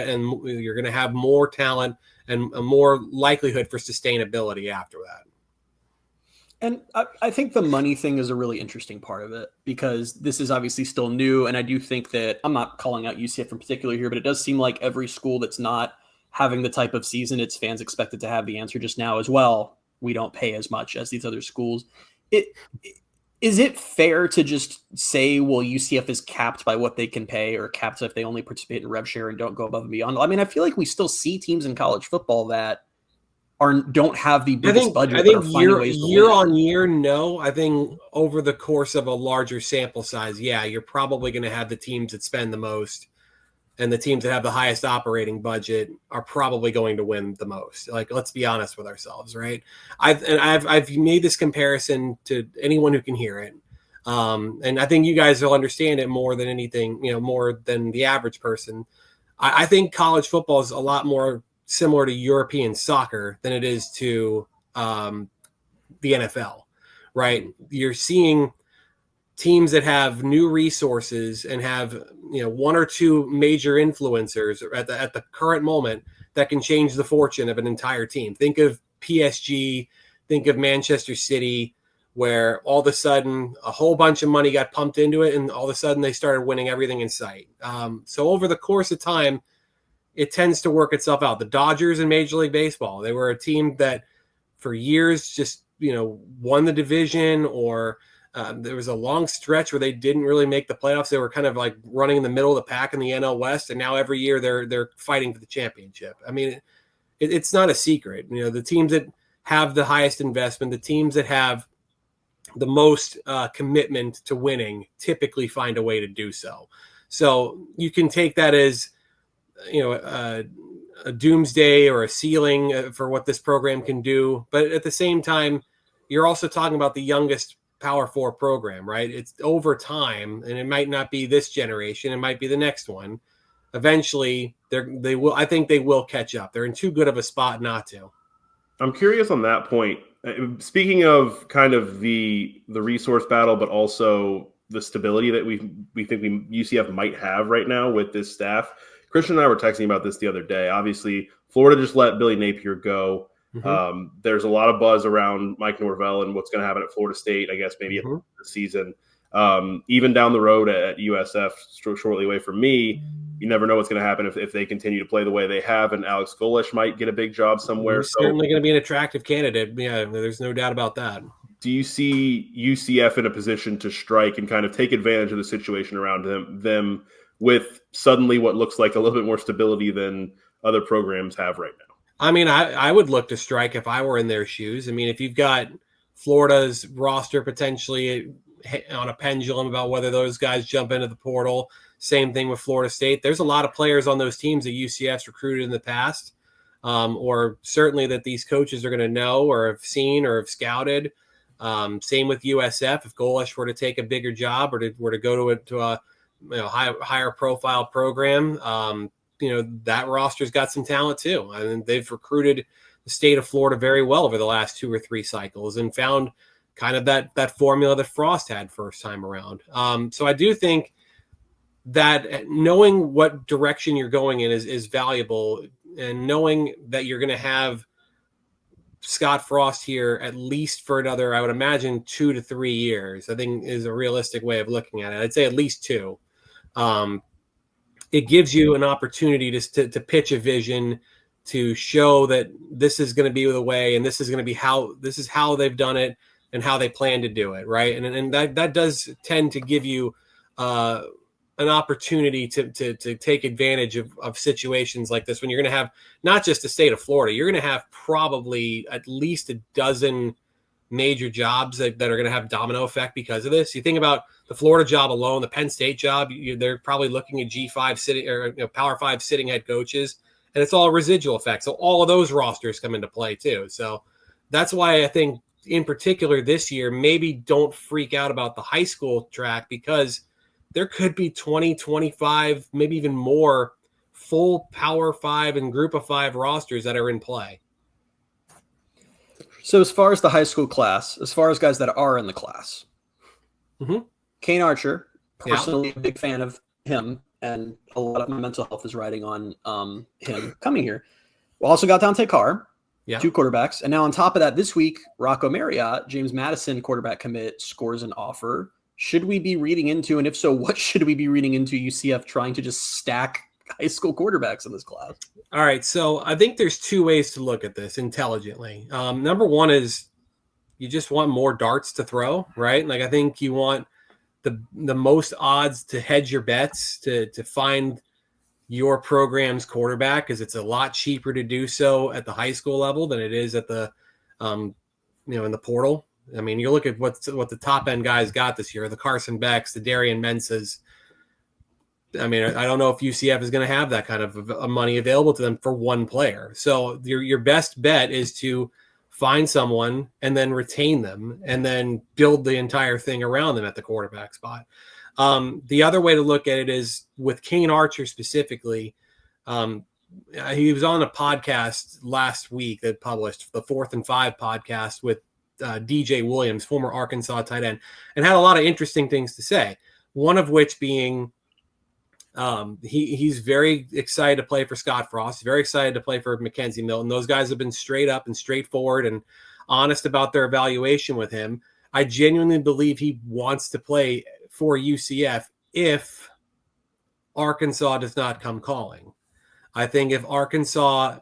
you're going to have more talent and a more likelihood for sustainability after that. And I think the money thing is a really interesting part of it, because this is obviously still new. And I do think that, I'm not calling out UCF in particular here, but it does seem like every school that's not having the type of season its fans expected to have the answer just now as well. We don't pay as much as these other schools. Is it fair to just say, well, UCF is capped by what they can pay, or capped if they only participate in rev share and don't go above and beyond? I mean, I feel like we still see teams in college football that don't have the biggest budget. I think year on year, no. I think over the course of a larger sample size, yeah, you're probably going to have the teams that spend the most, and the teams that have the highest operating budget are probably going to win the most. Like, let's be honest with ourselves, right? I've made this comparison to anyone who can hear it, and I think you guys will understand it more than anything, more than the average person. I think college football is a lot more similar to European soccer than it is to the NFL, right? You're seeing teams that have new resources and have, one or two major influencers at the current moment that can change the fortune of an entire team. Think of PSG, think of Manchester City, where all of a sudden a whole bunch of money got pumped into it, and all of a sudden they started winning everything in sight. So over the course of time, it tends to work itself out. The Dodgers in Major League Baseball, they were a team that for years just, won the division or There was a long stretch where they didn't really make the playoffs. They were kind of like running in the middle of the pack in the NL West, and now every year they're fighting for the championship. I mean, it's not a secret. You know, the teams that have the highest investment, the teams that have the most commitment to winning, typically find a way to do so. So you can take that as, you know, a doomsday or a ceiling for what this program can do. But at the same time, you're also talking about the youngest Power 4 program, right? It's over time, and it might not be this generation. It might be the next one. Eventually, they will. I think they will catch up. They're in too good of a spot not to. I'm curious on that point. Speaking of kind of the resource battle, but also the stability that we think UCF might have right now with this staff. Christian and I were texting about this the other day. Obviously, Florida just let Billy Napier go. Mm-hmm. There's a lot of buzz around Mike Norvell and what's going to happen at Florida State, I guess, maybe at the end of the season. Even down the road at USF, shortly away from me, you never know what's going to happen if they continue to play the way they have, and Alex Golesh might get a big job somewhere. He's certainly going to be an attractive candidate. Yeah, there's no doubt about that. Do you see UCF in a position to strike and kind of take advantage of the situation around them with suddenly what looks like a little bit more stability than other programs have right now? I mean, I would look to strike if I were in their shoes. I mean, if you've got Florida's roster potentially on a pendulum about whether those guys jump into the portal, same thing with Florida State. There's a lot of players on those teams that UCF's recruited in the past, or certainly that these coaches are going to know or have seen or have scouted. Same with USF. If Golesh were to take a bigger job or were to go to a higher profile program, that roster's got some talent too. I mean, they've recruited the state of Florida very well over the last 2 or 3 cycles and found kind of that formula that Frost had first time around. So I do think that knowing what direction you're going in is valuable, and knowing that you're going to have Scott Frost here at least for another, I would imagine, 2 to 3 years, I think is a realistic way of looking at it. I'd say at least 2. It gives you an opportunity to pitch a vision, to show that this is going to be the way, and this is going to be how they've done it and how they plan to do it, right? And that does tend to give you an opportunity to take advantage of situations like this when you're going to have not just the state of Florida, you're going to have probably at least a dozen major jobs that are going to have domino effect because of this. You think about the Florida job alone, the Penn State job, they're probably looking at G5 sitting or Power 5 sitting head coaches, and it's all a residual effect. So all of those rosters come into play too. So that's why I think in particular this year, maybe don't freak out about the high school track, because there could be 20, 25, maybe even more full Power 5 and Group of 5 rosters that are in play. So as far as the high school class, as far as guys that are in the class, Kane Archer, personally a big fan of him, and a lot of my mental health is riding on him coming here. We also got Dante Carr, 2 quarterbacks. And now on top of that, this week, Rocco Marriott, James Madison quarterback commit, scores an offer. Should we be reading into, and if so, what should we be reading into UCF trying to just stack high school quarterbacks in this class? All right. So I think there's 2 ways to look at this intelligently. Number one is you just want more darts to throw, right? Like, I think you want the most odds to hedge your bets to find your program's quarterback, because it's a lot cheaper to do so at the high school level than it is at the, in the portal. I mean, you look at what the top end guys got this year, the Carson Becks, the Darian Mensahs. I mean, I don't know if UCF is going to have that kind of money available to them for one player. So your best bet is to find someone and then retain them and then build the entire thing around them at the quarterback spot. The other way to look at it is with Kane Archer specifically. He was on a podcast last week that published, the 4th and 5 podcast with DJ Williams, former Arkansas tight end, and had a lot of interesting things to say. One of which being he's very excited to play for Scott Frost, very excited to play for Mackenzie Milton. Those guys have been straight up and straightforward and honest about their evaluation with him. I genuinely believe he wants to play for UCF if Arkansas does not come calling. I think if Arkansas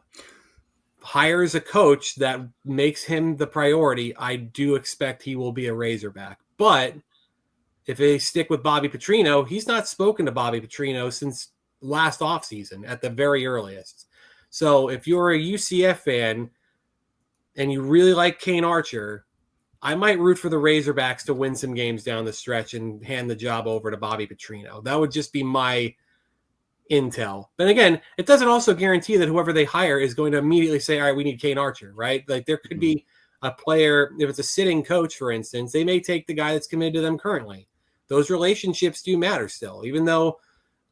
hires a coach that makes him the priority, I do expect he will be a Razorback. But if they stick with Bobby Petrino, he's not spoken to Bobby Petrino since last offseason at the very earliest. So if you're a UCF fan and you really like Kane Archer, I might root for the Razorbacks to win some games down the stretch and hand the job over to Bobby Petrino. That would just be my intel. But again, it doesn't also guarantee that whoever they hire is going to immediately say, all right, we need Kane Archer, right? Like there could be a player, if it's a sitting coach, for instance, they may take the guy that's committed to them currently. Those relationships do matter still, even though,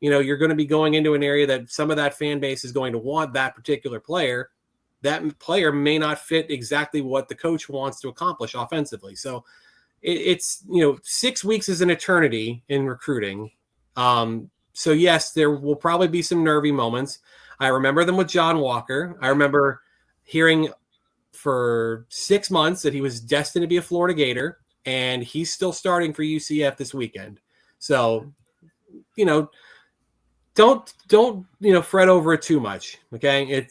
you're going to be going into an area that some of that fan base is going to want that particular player. That player may not fit exactly what the coach wants to accomplish offensively. So it's 6 weeks is an eternity in recruiting. So yes, there will probably be some nervy moments. I remember them with John Walker. I remember hearing for 6 months that he was destined to be a Florida Gator, and he's still starting for UCF this weekend. So, don't fret over it too much. Okay.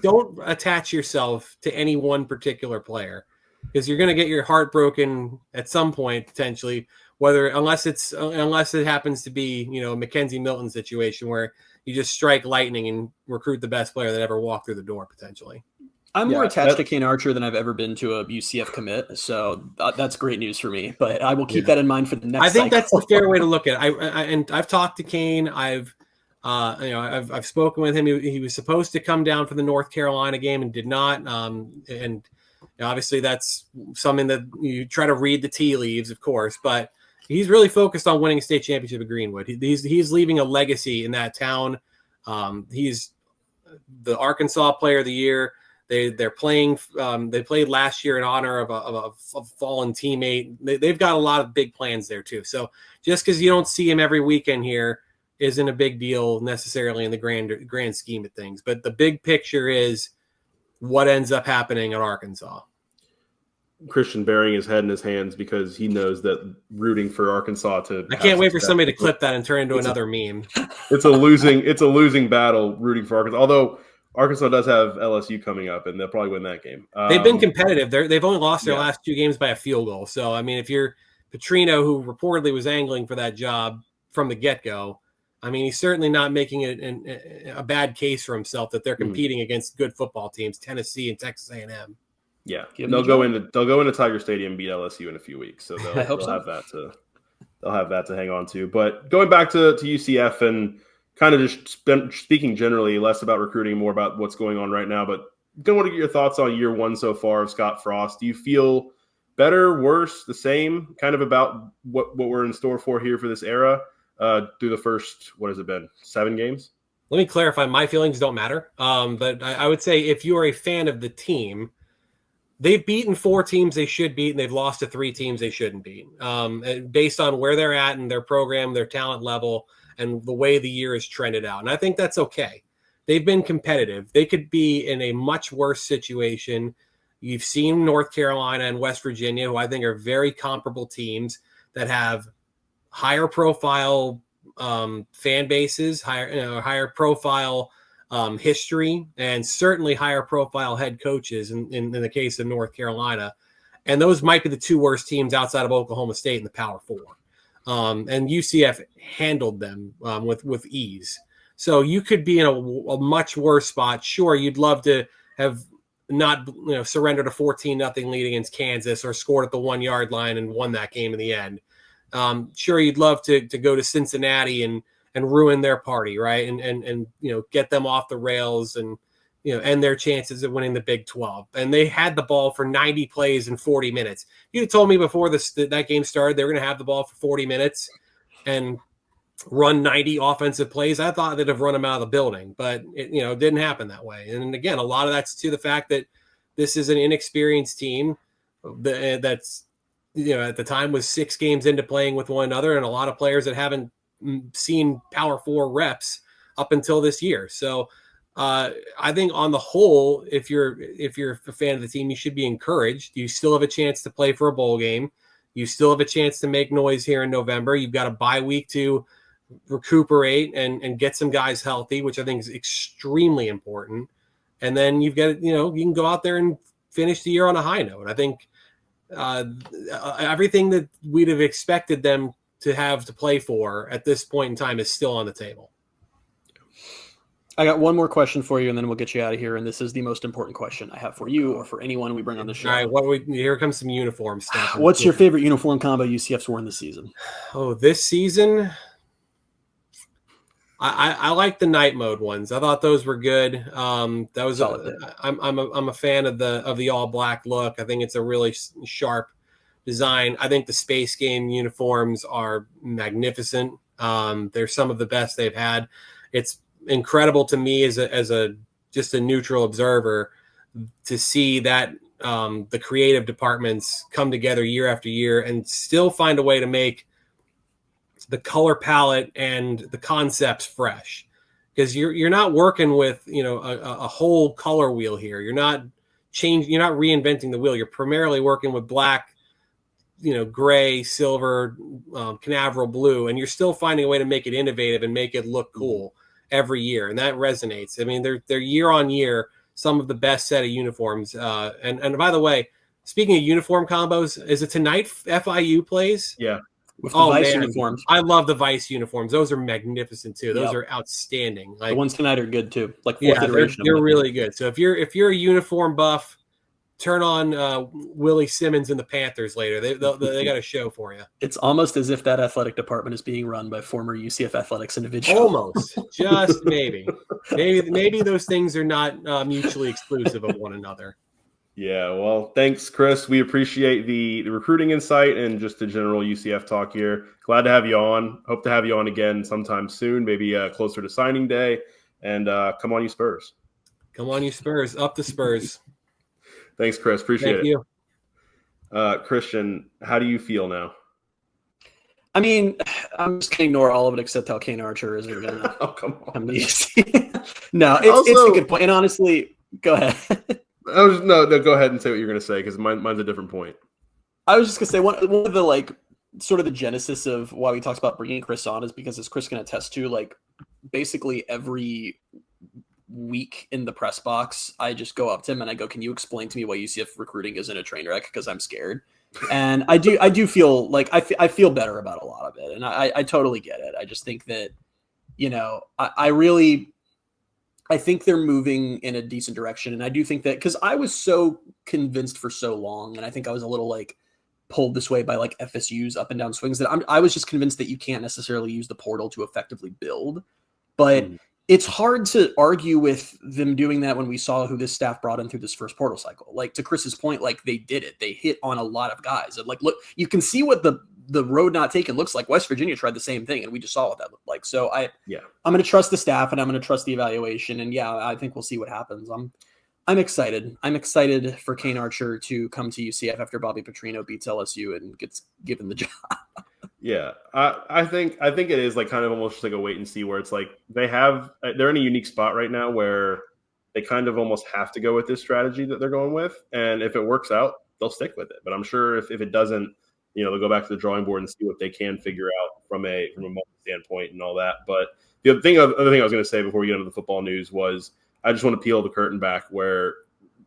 Don't attach yourself to any one particular player, because you're going to get your heart broken at some point, potentially, unless it happens to be, Mackenzie Milton situation where you just strike lightning and recruit the best player that ever walked through the door, potentially. I'm more attached to Kane Archer than I've ever been to a UCF commit, so that's great news for me. But I will keep that in mind for the next. I think cycle. that's a fair way to look at it. And I've talked to Kane. I've spoken with him. He was supposed to come down for the North Carolina game and did not. And obviously that's something that you try to read the tea leaves, of course. But he's really focused on winning a state championship at Greenwood. He's leaving a legacy in that town. He's the Arkansas Player of the Year. They're playing. They played last year in honor of a fallen teammate. They've got a lot of big plans there too. So just because you don't see him every weekend here isn't a big deal necessarily in the grand scheme of things. But the big picture is what ends up happening at Arkansas. Christian burying his head in his hands because he knows that rooting for Arkansas to. I can't wait for somebody to clip that and turn into another meme. It's a losing battle rooting for Arkansas. Although Arkansas does have LSU coming up, and they'll probably win that game. They've been competitive. They've only lost their last 2 games by a field goal. So, I mean, if you're Petrino, who reportedly was angling for that job from the get-go, I mean, he's certainly not making it a bad case for himself that they're competing against good football teams, Tennessee and Texas A&M. Yeah, they'll go into Tiger Stadium and beat LSU in a few weeks, so they'll have that to hang on to. But going back to UCF and kind of just speaking generally, less about recruiting, more about what's going on right now. But I want to get your thoughts on year 1 so far of Scott Frost. Do you feel better, worse, the same, kind of about what we're in store for here for this era through the first, what has it been, 7 games? Let me clarify. My feelings don't matter. But I would say if you are a fan of the team, they've beaten 4 teams they should beat, and they've lost to 3 teams they shouldn't beat. Based on where they're at in their program, their talent level, and the way the year has trended out. And I think that's okay. They've been competitive. They could be in a much worse situation. You've seen North Carolina and West Virginia, who I think are very comparable teams that have higher profile fan bases, higher profile history, and certainly higher profile head coaches in the case of North Carolina. And those might be the 2 worst teams outside of Oklahoma State in the Power 4. And UCF handled them with ease. So you could be in a much worse spot. Sure, you'd love to have not surrendered a 14-0 lead against Kansas or scored at the 1-yard line and won that game in the end. Sure, you'd love to go to Cincinnati and ruin their party, right? And get them off the rails and end their chances of winning the Big 12. And they had the ball for 90 plays in 40 minutes. You'd have told me before that game started they were going to have the ball for 40 minutes and run 90 offensive plays. I thought they'd have run them out of the building, but it didn't happen that way. And again, a lot of that's to the fact that this is an inexperienced team that's at the time was 6 games into playing with one another, and a lot of players that haven't seen Power 4 reps up until this year. So I think on the whole, if you're a fan of the team, you should be encouraged. You still have a chance to play for a bowl game. You still have a chance to make noise here in November. You've got a bye week to recuperate and get some guys healthy, which I think is extremely important. And then you've got, you can go out there and finish the year on a high note. I think everything that we'd have expected them to have to play for at this point in time is still on the table. I got one more question for you, and then we'll get you out of here. And this is the most important question I have for you or for anyone we bring on the show. All right, here comes some uniform stuff. What's your favorite uniform combo UCF's worn this season? Oh, this season, I like the night mode ones. I thought those were good. I'm a fan of the all black look. I think it's a really sharp design. I think the Space Game uniforms are magnificent. They're some of the best they've had. It's incredible to me as a just a neutral observer to see that the creative departments come together year after year and still find a way to make the color palette and the concepts fresh, because you're not working with a whole color wheel here. You're not reinventing the wheel. You're primarily working with black, gray, silver, canaveral blue, and you're still finding a way to make it innovative and make it look cool every year, and that resonates. I mean, they're year on year some of the best set of uniforms. And by the way, speaking of uniform combos, is it tonight FIU plays? Yeah. With the Vice uniforms. I love the Vice uniforms. Those are magnificent too. Those are outstanding. The ones tonight are good too. Like fourth iteration. They're really good. So if you're a uniform buff, turn on Willie Simmons and the Panthers later. They got a show for you. It's almost as if that athletic department is being run by former UCF athletics individuals. Almost, just maybe those things are not mutually exclusive of one another. Yeah, well, thanks, Chris. We appreciate the recruiting insight and just the general UCF talk here. Glad to have you on. Hope to have you on again sometime soon, maybe closer to signing day. And come on, you Spurs. Come on, you Spurs. Up the Spurs. Thanks, Chris. Appreciate Thank you. Christian, how do you feel now? I mean, I'm just going to ignore all of it except how Kane Archer isn't going to come on. come to UCF. No, it's a good point. And honestly, go ahead. No, go ahead and say what you're going to say, because mine's a different point. I was just going to say one of the sort of the genesis of why we talked about bringing Chris on is because, as Chris can attest to, basically every week in the press box, I just go up to him and I go, "Can you explain to me why UCF recruiting isn't a train wreck? Because I'm scared." And I do feel like I feel better about a lot of it, and I totally get it. I just think that I think they're moving in a decent direction. And I do think that because I was so convinced for so long, and I think I was a little pulled this way by FSU's up and down swings, that I was just convinced that you can't necessarily use the portal to effectively build. But it's hard to argue with them doing that when we saw who this staff brought in through this first portal cycle. To Chris's point, they did it. They hit on a lot of guys. And look, you can see what the road not taken looks like. West Virginia tried the same thing, and we just saw what that looked like. So I'm going to trust the staff, and I'm going to trust the evaluation. And I think we'll see what happens. I'm excited. I'm excited for Kane Archer to come to UCF after Bobby Petrino beats LSU and gets given the job. Yeah, I think it is kind of almost just a wait and see, where it's they're in a unique spot right now where they kind of almost have to go with this strategy that they're going with. And if it works out, they'll stick with it. But I'm sure if it doesn't, they'll go back to the drawing board and see what they can figure out from a moment standpoint and all that. But the other thing I was going to say before we get into the football news was I just want to peel the curtain back, where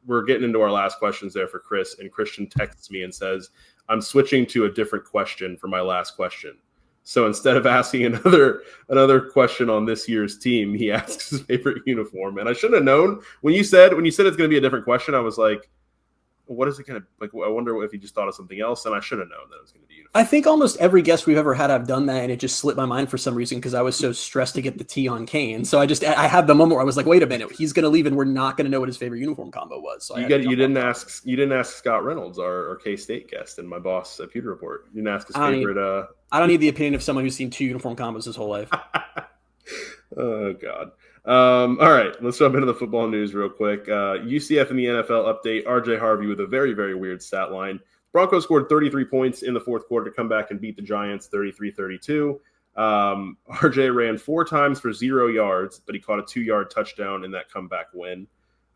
we're getting into our last questions there for Chris, and Christian texts me and says, "I'm switching to a different question for my last question." So instead of asking another question on this year's team, he asks his favorite uniform. And I should have known when you said it's going to be a different question. I was like, what is it going to I wonder if he just thought of something else, and I should have known that it was going to be uniform. I think almost every guest we've ever had, I've done that, and it just slipped my mind for some reason because I was so stressed to get the T on Kane. So I had the moment where I was like, wait a minute, he's going to leave, and we're not going to know what his favorite uniform combo was. So you didn't ask Scott Reynolds, our K-State guest and my boss at Pewter Report. You didn't ask his favorite. I don't need the opinion of someone who's seen 2 uniform combos his whole life. Oh God. All right, let's jump into the football news real quick. UCF in the NFL update. RJ Harvey with a very, very weird stat line. Broncos scored 33 points in the fourth quarter to come back and beat the Giants 33-32. RJ ran 4 times for 0 yards, but he caught a 2-yard touchdown in that comeback win.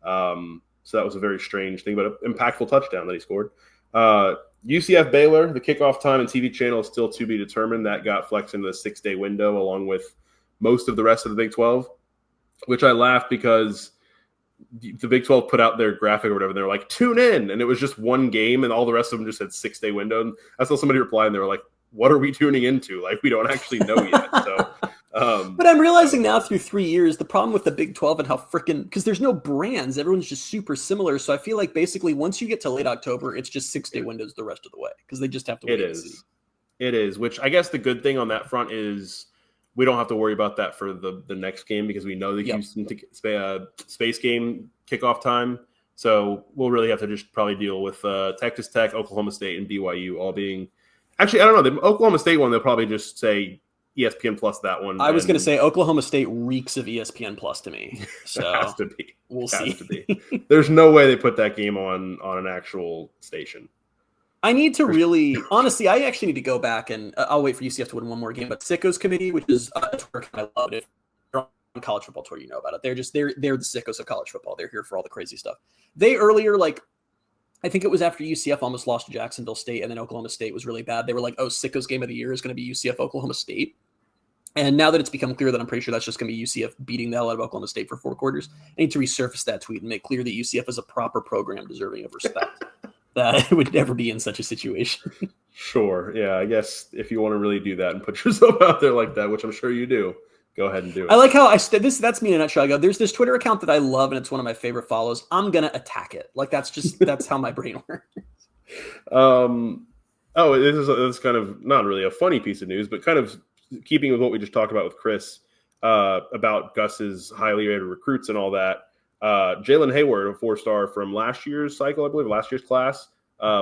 So that was a very strange thing, but an impactful touchdown that he scored. UCF Baylor, the kickoff time and TV channel is still to be determined. That got flexed into the 6-day window along with most of the rest of the Big 12. Which I laughed because the Big 12 put out their graphic or whatever. And they were like, tune in. And it was just one game and all the rest of them just had 6-day window. And I saw somebody reply and they were like, what are we tuning into? Like, we don't actually know yet. So, but I'm realizing now through 3 years, the problem with the Big 12 and how freaking, because there's no brands, everyone's just super similar. So I feel like basically once you get to late October, it's just 6-day windows the rest of the way because they just have to wait and see. It is, which I guess the good thing on that front is we don't have to worry about that for the next game because we know the Houston space game kickoff time. So we'll really have to just probably deal with Texas Tech, Oklahoma State, and BYU all being – actually, I don't know. The Oklahoma State one, they'll probably just say ESPN Plus that one. I was going to say Oklahoma State reeks of ESPN Plus to me. So it has to be. We'll see. There's no way they put that game on an actual station. I need to really, honestly, I actually need to go back and I'll wait for UCF to win one more game. But Sickos Committee, which is a Twitter account I love it. If you're on college football Twitter, you know about it. They're the Sickos of college football. They're here for all the crazy stuff. They earlier, I think it was after UCF almost lost to Jacksonville State and then Oklahoma State was really bad. They were like, oh, Sickos game of the year is going to be UCF Oklahoma State. And now that it's become clear that I'm pretty sure that's just going to be UCF beating the hell out of Oklahoma State for 4 quarters, I need to resurface that tweet and make clear that UCF is a proper program deserving of respect. That it would never be in such a situation. Sure. Yeah, I guess if you want to really do that and put yourself out there like that, which I'm sure you do, go ahead and do it. I like how that's me in a nutshell. I go, there's this Twitter account that I love and it's one of my favorite follows. I'm going to attack it. Like that's how my brain works. This is kind of not really a funny piece of news, but kind of keeping with what we just talked about with Chris about Gus's highly rated recruits and all that. Jalen Hayward, a 4-star from last year's cycle, I believe, last year's class,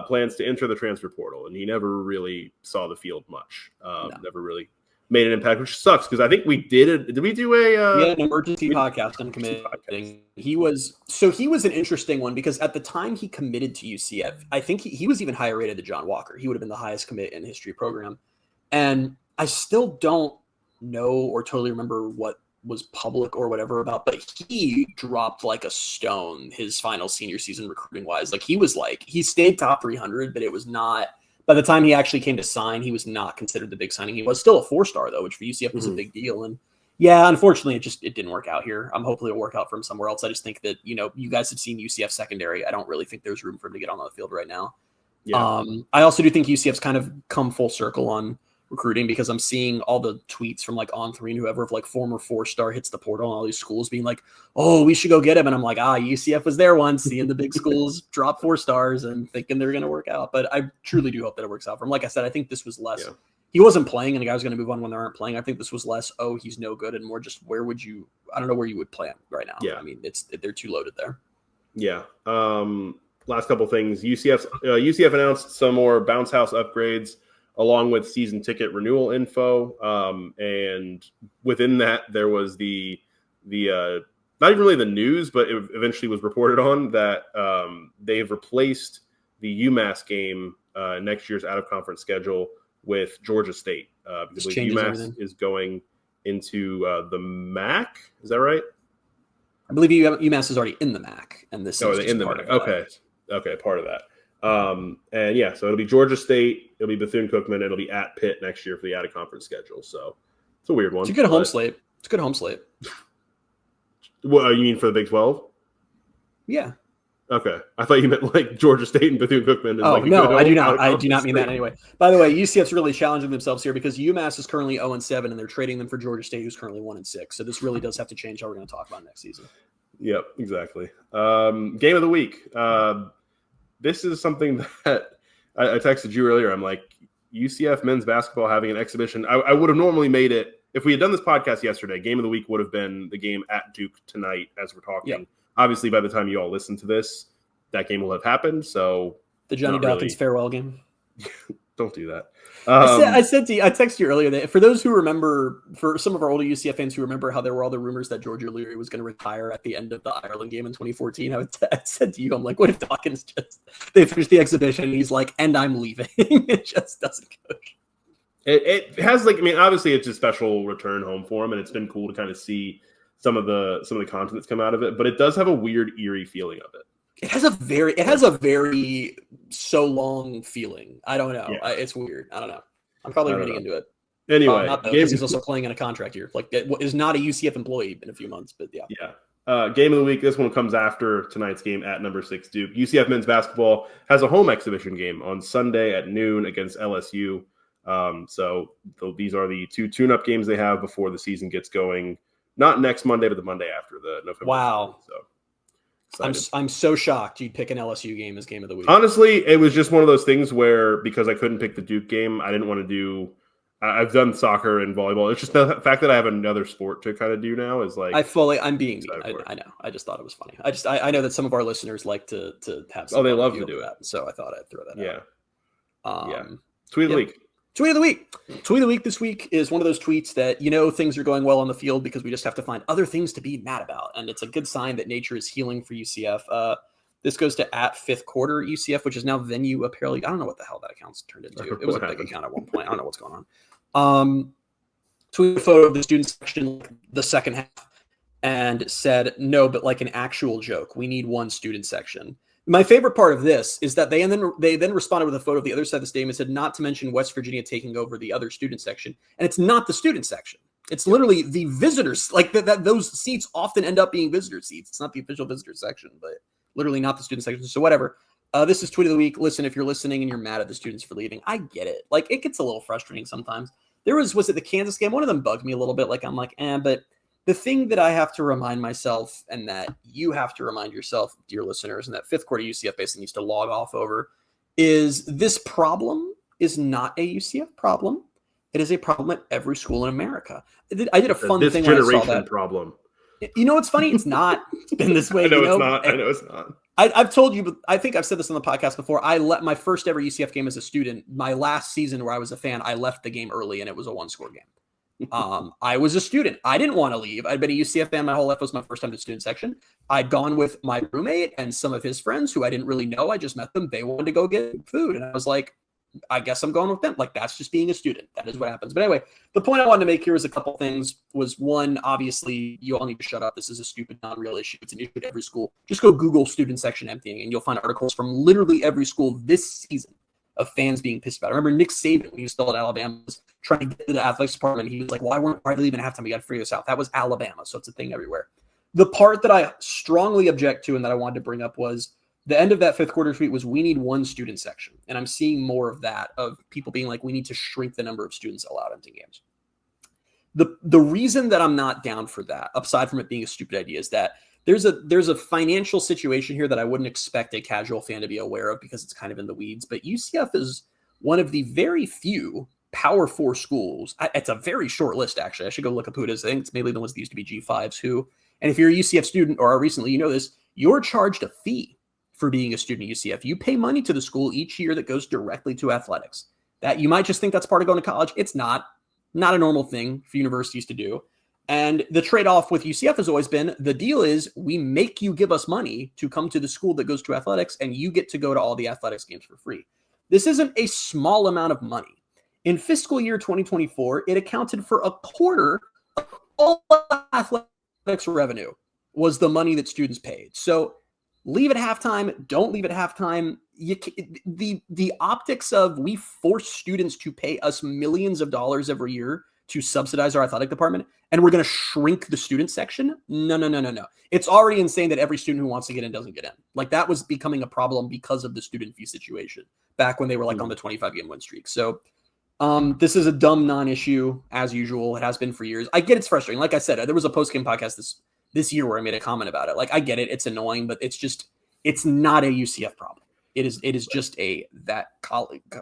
plans to enter the transfer portal, and he never really saw the field much. Never really made an impact, which sucks because I think we did we do an emergency podcast on committing. He was an interesting one because at the time he committed to UCF, I think he was even higher rated than John Walker. He would have been the highest commit in the history program, and I still don't know or totally remember what was public or whatever about, but he dropped like a stone his final senior season recruiting wise. Like he stayed top 300, but it was not, by the time he actually came to sign, he was not considered the big signing. He was still a 4-star though, which for UCF was a big deal. And yeah, unfortunately it didn't work out here. Hopefully it'll work out for him somewhere else. I just think that, you guys have seen UCF secondary. I don't really think there's room for him to get on the field right now. Yeah. I also do think UCF's kind of come full circle on recruiting because I'm seeing all the tweets from like On3 and whoever of like former 4-star hits the portal and all these schools being like, oh, we should go get him. And I'm like, UCF was there once, seeing the big schools drop 4-stars and thinking they're going to work out. But I truly do hope that it works out for him. Like I said, I think this was less, he wasn't playing and the guy was going to move on when they aren't playing. I think this was less, oh, he's no good, and more just I don't know where you would play him right now. Yeah. I mean, they're too loaded there. Yeah. Last couple things. UCF announced some more bounce house upgrades along with season ticket renewal info. And within that, there was the not even really the news, but it eventually was reported on that they've replaced the UMass game next year's out-of-conference schedule with Georgia State. Because UMass is going into the MAC. Is that right? I believe UMass is already in the MAC. And this is in the MAC. Okay, part of that. And yeah, so it'll be Georgia State, it'll be Bethune-Cookman, it'll be at Pitt next year for the out-of-conference schedule. So it's a weird one. It's a good home slate. It's a good home slate. What you mean for the Big 12? Yeah. Okay, I thought you meant like Georgia State and Bethune-Cookman. Oh no, I do not. I do not mean that anyway. By the way, UCF's really challenging themselves here because UMass is currently 0-7, and they're trading them for Georgia State, who's currently 1-6. So this really does have to change how we're going to talk about next season. Yep, exactly. Game of the week. This is something that I texted you earlier. I'm like, UCF men's basketball having an exhibition. I would have normally made it if we had done this podcast yesterday. Game of the week would have been the game at Duke tonight as we're talking. Yep. Obviously, by the time you all listen to this, that game will have happened. So the Johnny Dawkins farewell game. Don't do that. I texted you earlier that for those who remember, for some of our older UCF fans who remember how there were all the rumors that George O'Leary was going to retire at the end of the Ireland game in 2014, I said to you, I'm like, what if Dawkins they finished the exhibition and he's like, and I'm leaving. It just doesn't coach. It has obviously it's a special return home for him, and it's been cool to kind of see some of the content that's come out of it, but it does have a weird, eerie feeling of it. It has a very so long feeling. I don't know. Yeah. It's weird. I don't know. I'm probably reading into it. Anyway, because he's also playing in a contract year. Like, is not a UCF employee in a few months, but yeah. Yeah. Game of the week. This one comes after tonight's game at number 6 Duke. UCF men's basketball has a home exhibition game on Sunday at noon against LSU. So these are the 2 tune-up games they have before the season gets going. Not next Monday, but the Monday after the November. Wow. So I'm so shocked you'd pick an LSU game as game of the week. Honestly, it was just one of those things where because I couldn't pick the Duke game, I didn't want to do. I've done soccer and volleyball. It's just the fact that I have another sport to kind of do now is like I'm being mean. I know. I just thought it was funny. I know that some of our listeners like to have. Some they love to do that, so I thought I'd throw that out. Yeah. Tweet of the week. Tweet of the week. Tweet of the week this week is one of those tweets that things are going well on the field because we just have to find other things to be mad about, and it's a good sign that nature is healing for UCF. This goes to @5th quarter UCF, which is now venue apparently. I don't know what the hell that account's turned into. It was a big account at one point. I don't know what's going on. Tweeted a photo of the student section the second half and said, no, but like an actual joke. We need one student section. My favorite part of this is that they then responded with a photo of the other side of the stadium and said, not to mention West Virginia taking over the other student section. And it's not the student section. It's literally the visitors. Like that those seats often end up being visitor seats. It's not the official visitor section, but literally not the student section. So whatever. This is Tweet of the Week. Listen, if you're listening and you're mad at the students for leaving, I get it. Like, it gets a little frustrating sometimes. Was it the Kansas game? One of them bugged me a little bit. Like, I'm like, but the thing that I have to remind myself and that you have to remind yourself, dear listeners, and that 5th quarter UCF basically needs to log off over is this problem is not a UCF problem. It is a problem at every school in America. I did a fun thing when I saw that. Problem. You know what's funny? It's not. It's been this way. I know it's not. I've told you, but I think I've said this on the podcast before. I let my first ever UCF game as a student, my last season where I was a fan, I left the game early and it was a 1-score game. I was a student. I didn't want to leave. I'd been a UCF fan my whole life. It was my first time to student section. I'd gone with my roommate and some of his friends who I didn't really know. I just met them. They wanted to go get food. And I was like, I guess I'm going with them. Like, that's just being a student. That is what happens. But anyway, the point I wanted to make here is a couple things. Was one, obviously, you all need to shut up. This is a stupid, non-real issue. It's an issue at every school. Just go Google student section emptying, and you'll find articles from literally every school this season of fans being pissed about it. I remember Nick Saban, when he was still at Alabama, was trying to get to the athletics department. He was like, why weren't we leaving at halftime? We got to figure this out. That was Alabama, so it's a thing everywhere. The part that I strongly object to and that I wanted to bring up was the end of that 5th quarter tweet was we need one student section. And I'm seeing more of that, of people being like, we need to shrink the number of students allowed into games. The reason that I'm not down for that, aside from it being a stupid idea, is that there's a financial situation here that I wouldn't expect a casual fan to be aware of because it's kind of in the weeds. But UCF is one of the very few Power 4 schools. It's a very short list, actually. I should go look up who it is. I think it's mainly the ones that used to be G5s who, and if you're a UCF student or are recently, you know this, you're charged a fee for being a student at UCF. You pay money to the school each year that goes directly to athletics. That you might just think that's part of going to college. It's not a normal thing for universities to do. And the trade-off with UCF has always been, the deal is we make you give us money to come to the school that goes to athletics, and you get to go to all the athletics games for free. This isn't a small amount of money. In fiscal year 2024, it accounted for a quarter of all athletics revenue was the money that students paid. So leave at halftime, don't leave at halftime. The optics of we force students to pay us millions of dollars every year to subsidize our athletic department, and we're going to shrink the student section. No. It's already insane that every student who wants to get in doesn't get in. Like, that was becoming a problem because of the student fee situation back when they were like on the 25-game win streak. So this is a dumb non-issue as usual. It has been for years. I get it's frustrating. Like I said, there was a post-game podcast this year where I made a comment about it. Like, I get it. It's annoying, but it's not a UCF problem. It is just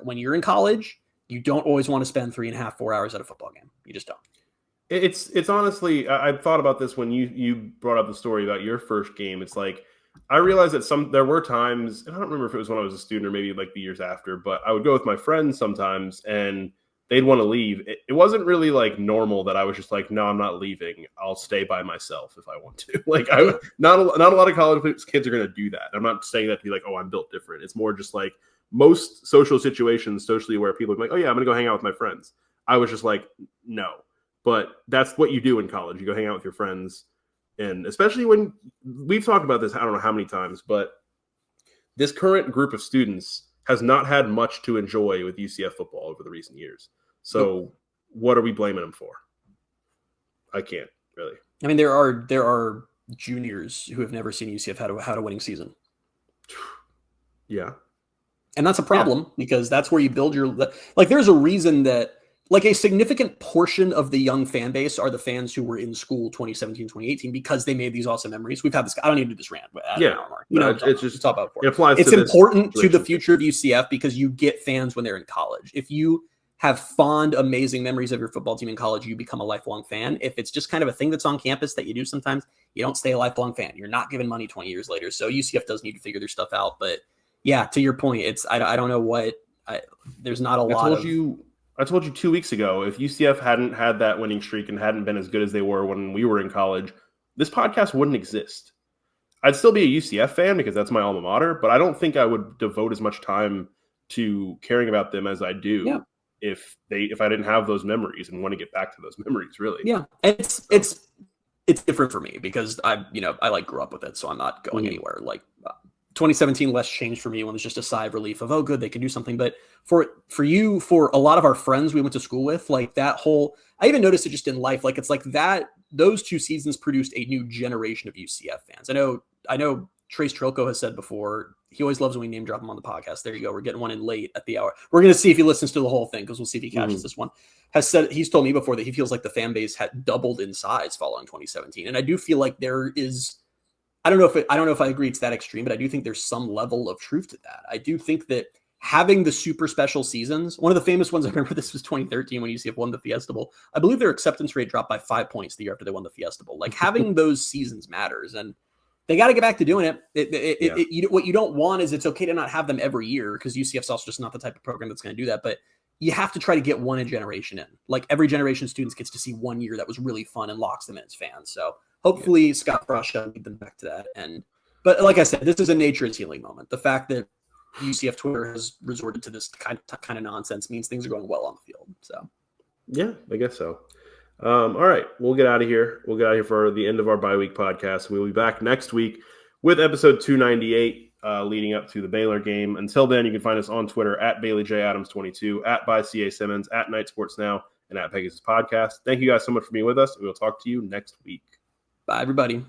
when you're in college, you don't always want to spend 3.5, 4 hours at a football game. You just don't. It's honestly, I thought about this when you brought up the story about your first game. It's like, I realized that there were times, and I don't remember if it was when I was a student or maybe like the years after, but I would go with my friends sometimes and they'd want to leave. It wasn't really like normal that I was just like, no, I'm not leaving. I'll stay by myself if I want to. Like, not a lot of college kids are going to do that. I'm not saying that to be like, oh, I'm built different. It's more just like most social situations, socially aware people are like, oh yeah, I'm going to go hang out with my friends. I was just like, no. But that's what you do in college. You go hang out with your friends. And especially when we've talked about this, I don't know how many times, but this current group of students has not had much to enjoy with UCF football over the recent years. So what are we blaming them for? I can't really. I mean, there are juniors who have never seen UCF had a winning season. Yeah. And that's a problem because that's where you build your, like, there's a reason that, like, a significant portion of the young fan base are the fans who were in school 2017, 2018 because they made these awesome memories. We've had this, I don't need to do this rant. It's all about it applies. It's important to the future of UCF because you get fans when they're in college. If you have fond, amazing memories of your football team in college, you become a lifelong fan. If it's just kind of a thing that's on campus that you do sometimes, you don't stay a lifelong fan. You're not giving money 20 years later. So UCF does need to figure their stuff out. But yeah, to your point, it's I don't know what there's not a lot of. I told you 2 weeks ago, if UCF hadn't had that winning streak and hadn't been as good as they were when we were in college, this podcast wouldn't exist. I'd still be a UCF fan because that's my alma mater, but I don't think I would devote as much time to caring about them as I do if I didn't have those memories and want to get back to those memories, really. Yeah, and it's different for me because I like grew up with it, so I'm not going anywhere. Like 2017 less changed for me when there's just a sigh of relief of, oh, good, they can do something. But for a lot of our friends we went to school with, like that whole, I even noticed it just in life. Like, it's like that, those 2 seasons produced a new generation of UCF fans. I know Trace Trilko has said before, he always loves when we name drop him on the podcast. There you go. We're getting one in late at the hour. We're going to see if he listens to the whole thing because we'll see if he catches this one. He's told me before that he feels like the fan base had doubled in size following 2017. And I do feel like there is, I don't know if I agree it's that extreme, but I do think there's some level of truth to that. I do think that having the super special seasons, one of the famous ones, I remember this was 2013 when UCF won the Fiesta Bowl. I believe their acceptance rate dropped by 5 points the year after they won the Fiesta Bowl. Like, having those seasons matters, and they got to get back to doing it. What you don't want is, it's okay to not have them every year because UCF's also just not the type of program that's going to do that. But you have to try to get one a generation in. Like, every generation of students gets to see 1 year that was really fun and locks them in as fans. So hopefully Scott Frost will lead them back to that. But like I said, this is a nature is healing moment. The fact that UCF Twitter has resorted to this kind of nonsense means things are going well on the field. So yeah, I guess so. All right, we'll get out of here. We'll get out of here for the end of our bye-week podcast. We'll be back next week with episode 298, leading up to the Baylor game. Until then, you can find us on Twitter at BaileyJAdams22, at @ByCASimmons, at Night Sports Now, and at Pegasus Podcast. Thank you guys so much for being with us, and we'll talk to you next week. Bye, everybody.